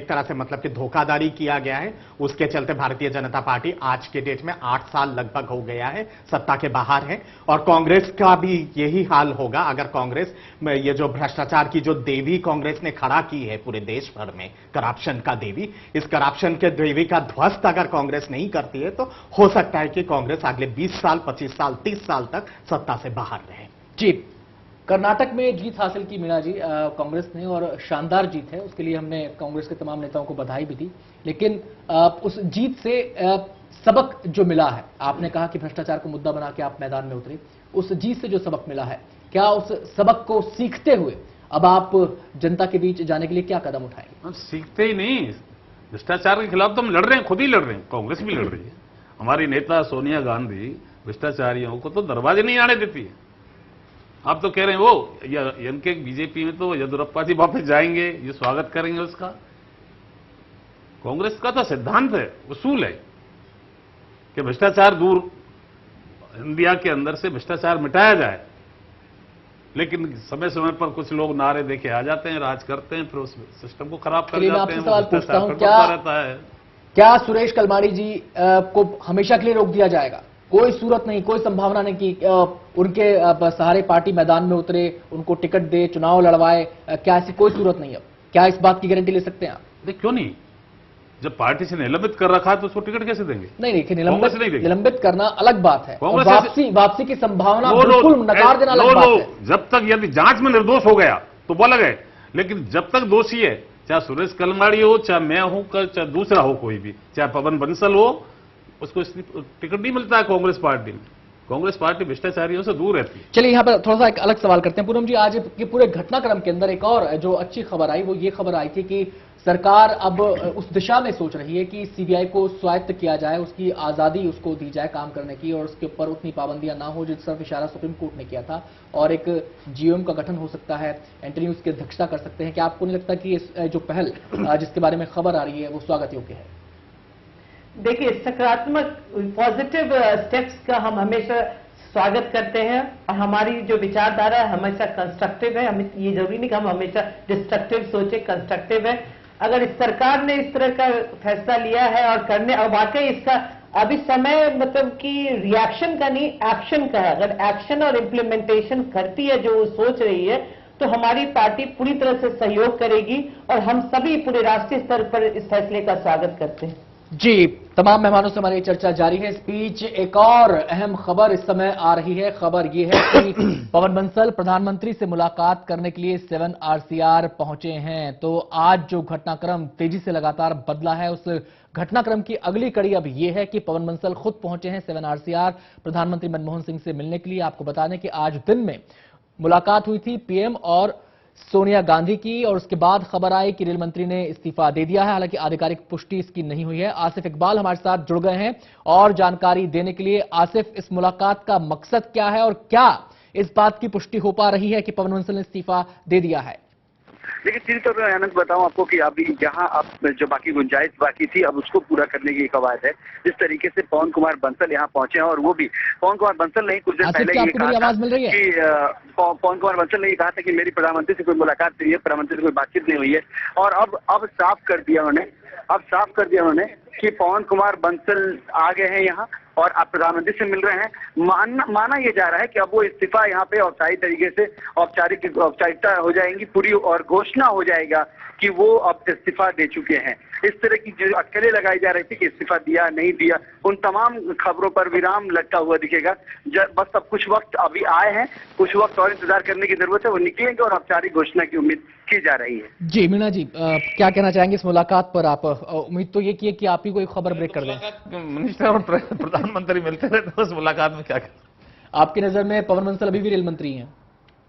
K: तरह से मतलब कि धोखाधड़ी किया गया है, उसके चलते भारतीय जनता पार्टी आज के डेट में 8 साल लगभग हो गया है सत्ता के बाहर है। और कांग्रेस का भी यही हाल होगा अगर कांग्रेस ये जो भ्रष्टाचार की जो देवी कांग्रेस ने खड़ा की है पूरे देश भर में, करप्शन का देवी, इस करप्शन के देवी का ध्वस्त अगर कांग्रेस नहीं करती है तो हो सकता है कि कांग्रेस अगले 20 साल, 25 साल, 30 साल तक सत्ता से बाहर रहे।
H: जी, कर्नाटक में जीत हासिल की मीणा जी कांग्रेस ने, और शानदार जीत है, उसके लिए हमने कांग्रेस के तमाम नेताओं को बधाई भी दी। लेकिन उस जीत से सबक जो मिला है, आपने कहा कि भ्रष्टाचार को मुद्दा बना के आप मैदान में उतरे, उस जीत से जो सबक मिला है, क्या उस सबक को सीखते हुए अब आप जनता के बीच जाने के लिए क्या कदम उठाएंगे?
I: हम सीखते ही नहीं, भ्रष्टाचार के खिलाफ तो हम लड़ रहे हैं, खुद ही लड़ रहे हैं, कांग्रेस भी लड़ रही है। हमारी नेता सोनिया गांधी भ्रष्टाचारियों को तो दरवाजे नहीं आने देती है। आप तो कह रहे हैं वो इनके बीजेपी में तो येदियुरप्पा जी वापस जाएंगे, ये स्वागत करेंगे उसका। कांग्रेस का तो सिद्धांत है, उसूल है कि भ्रष्टाचार दूर, इंडिया के अंदर से भ्रष्टाचार मिटाया जाए। लेकिन समय समय पर कुछ लोग नारे देके आ जाते हैं, राज करते हैं, फिर उस सिस्टम को खराब कर जाते हैं।
H: सवाल पूछता हूं,
I: रहता है
H: क्या सुरेश कलमाड़ी जी को हमेशा के लिए रोक दिया जाएगा? कोई सूरत नहीं, कोई संभावना नहीं कि उनके सहारे पार्टी मैदान में उतरे, उनको टिकट दे, चुनाव लड़वाए, क्या ऐसी कोई सूरत नहीं? अब क्या इस बात की गारंटी ले सकते हैं आप?
I: देख, क्यों नहीं, जब पार्टी से निलंबित कर रखा है तो उसको टिकट कैसे देंगे?
H: नहीं, निलंबित करना अलग बात है, वापसी की संभावना बिल्कुल नकार देना अलग बात है।
I: जब तक यदि जांच में निर्दोष हो गया तो वो अलग है, लेकिन जब तक दोषी है, चाहे सुरेश कलमाड़ी हो, चाहे मैं हूं, चाहे दूसरा हो, कोई भी, चाहे पवन बंसल हो, उसको टिकट नहीं मिलता है कांग्रेस पार्टी में। कांग्रेस पार्टी भ्रष्टाचारियों से दूर रहती है।
H: चलिए, यहाँ पर थोड़ा सा एक अलग सवाल करते हैं पूनम जी। आज के पूरे घटनाक्रम के अंदर एक और जो अच्छी खबर आई, वो ये खबर आई थी कि सरकार अब उस दिशा में सोच रही है कि सीबीआई को स्वायत्त किया जाए, उसकी आजादी उसको दी जाए काम करने की, और उसके ऊपर उतनी पाबंदियां ना हो जिस तरफ इशारा सुप्रीम कोर्ट ने किया था, और एक जीओएम का गठन हो सकता है, एंटी न्यूज की अध्यक्षता कर सकते हैं। क्या आपको नहीं लगता कि जो पहल जिसके बारे में खबर आ रही है वो स्वागत योग्य है?
J: देखिए, सकारात्मक पॉजिटिव स्टेप्स का हम हमेशा स्वागत करते हैं, और हमारी जो विचारधारा है हमेशा कंस्ट्रक्टिव है। हमें ये जरूरी नहीं कि हम हमेशा डिस्ट्रक्टिव सोचे, कंस्ट्रक्टिव है। अगर इस सरकार ने इस तरह का फैसला लिया है और करने, और वाकई इसका अभी समय मतलब कि रिएक्शन का नहीं, एक्शन का है। अगर एक्शन और इम्प्लीमेंटेशन करती है जो वो सोच रही है, तो हमारी पार्टी पूरी तरह से सहयोग करेगी, और हम सभी पूरे राष्ट्रीय स्तर पर इस फैसले का स्वागत करते हैं।
H: जी, तमाम मेहमानों से हमारी चर्चा जारी है। इस बीच एक और अहम खबर इस समय आ रही है। खबर यह है कि पवन बंसल प्रधानमंत्री से मुलाकात करने के लिए 7 RCR पहुंचे हैं। तो आज जो घटनाक्रम तेजी से लगातार बदला है, उस घटनाक्रम की अगली कड़ी अब यह है कि पवन बंसल खुद पहुंचे हैं 7 RCR प्रधानमंत्री मनमोहन सिंह से मिलने के लिए। आपको बता दें कि आज दिन में मुलाकात हुई थी पीएम और सोनिया गांधी की, और उसके बाद खबर आई कि रेल मंत्री ने इस्तीफा दे दिया है। हालांकि आधिकारिक पुष्टि इसकी नहीं हुई है। आसिफ इकबाल हमारे साथ जुड़ गए हैं और जानकारी देने के लिए। आसिफ, इस मुलाकात का मकसद क्या है और क्या इस बात की पुष्टि हो पा रही है कि पवन बंसल ने इस्तीफा दे दिया है?
L: लेकिन सीधी तौर पर आनंद बताऊं आपको कि अभी जहां अब जो बाकी गुंजाइश बाकी थी, अब उसको पूरा करने की कवायद है। जिस तरीके से पवन कुमार बंसल यहां पहुंचे हैं, और वो भी पवन कुमार बंसल नहीं, कुछ दिन पहले ये कहा था कि पवन कुमार बंसल ने कहा था कि मेरी प्रधानमंत्री से कोई मुलाकात नहीं है, प्रधानमंत्री से कोई बातचीत नहीं हुई है, और अब साफ कर दिया उन्होंने कि पवन कुमार बंसल आ गए हैं यहाँ और आप प्रधानमंत्री से मिल रहे हैं। माना यह जा रहा है कि अब वो इस्तीफा यहाँ पे औपचारिक तरीके से औपचारिकता हो जाएंगी पूरी, और घोषणा हो जाएगा कि वो अब इस्तीफा दे चुके हैं। इस तरह की जो अटकलें लगाई जा रही थी कि इस्तीफा दिया नहीं दिया, उन तमाम खबरों पर विराम लगता हुआ दिखेगा। बस अब कुछ वक्त अभी आए हैं, कुछ वक्त और इंतजार करने की जरूरत है, वो निकलेंगे और औपचारिक घोषणा की उम्मीद की जा रही है।
H: जी मीणा जी, क्या कहना चाहेंगे इस मुलाकात पर? आप उम्मीद तो ये की कि आप ही कोई खबर ब्रेक कर दें।
I: मिनिस्टर और प्रधानमंत्री मिलते रहे तो उस मुलाकात में क्या कहना?
H: आपकी नजर में पवन बंसल अभी भी रेल मंत्री हैं?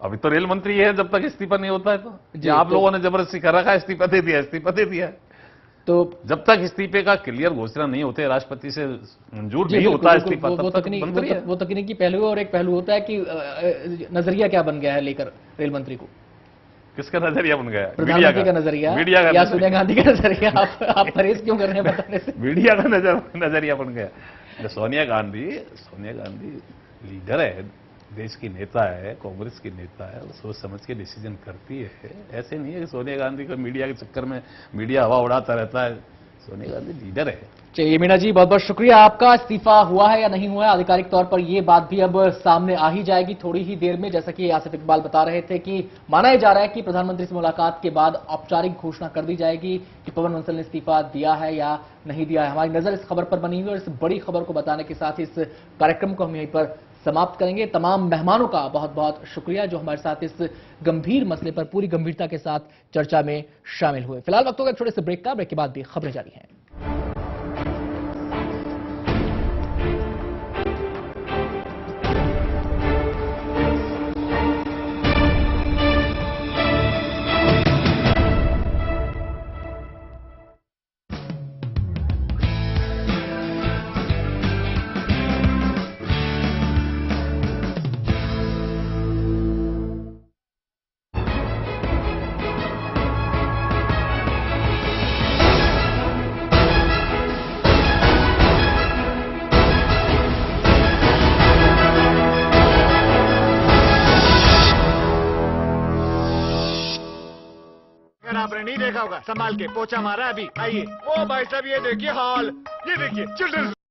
I: अभी तो रेल मंत्री है, जब तक इस्तीफा नहीं होता है तो आप लोगों ने जबरदस्ती कर रखा है, इस्तीफा दे दिया।
H: तो
I: जब तक इस्तीफे का क्लियर घोषणा नहीं होते, राष्ट्रपति से मंजूर
H: जी,
I: नहीं होता इस्तीफा,
H: वो
I: तब तक मंत्री है।
H: वो तकनीकी पहलू है, और एक पहलू होता है कि नजरिया क्या बन गया है लेकर रेल मंत्री को।
I: किसका नजरिया बन गया?
H: प्रधानमंत्री का नजरिया,
I: मीडिया का,
H: या सोनिया गांधी का नजरिया? आप परहेज क्यों कर रहे हैं बताने से?
I: मीडिया का नजरिया बन गया। सोनिया गांधी लीडर है, देश की नेता है, कांग्रेस की नेता है, सोच समझ के डिसीजन करती है। ऐसे नहीं है कि सोनिया गांधी को मीडिया के चक्कर में मीडिया हवा उड़ाता रहता है। सोनिया गांधी लीडर है।
H: चलिए मीना जी, बहुत बहुत शुक्रिया आपका। इस्तीफा हुआ है या नहीं हुआ है, आधिकारिक तौर पर यह बात भी अब सामने आ ही जाएगी थोड़ी ही देर में। जैसा कि आसिफ इकबाल बता रहे थे कि माना जा रहा है कि प्रधानमंत्री से मुलाकात के बाद औपचारिक घोषणा कर दी जाएगी कि पवन बंसल ने इस्तीफा दिया है या नहीं दिया है। हमारी नजर इस खबर पर बनी हुई, और इस बड़ी खबर को बताने के साथ इस कार्यक्रम को हम यहीं पर समाप्त करेंगे। तमाम मेहमानों का बहुत बहुत शुक्रिया जो हमारे साथ इस गंभीर मसले पर पूरी गंभीरता के साथ चर्चा में शामिल हुए। फिलहाल वक्त होगा छोटे से ब्रेक का, ब्रेक के बाद भी खबरें जारी हैं।
E: आपने नहीं देखा होगा, संभाल के पोछा मारा अभी। आइए, वो भाई साहब ये देखिए हाल, ये देखिए चिल्ड्रंस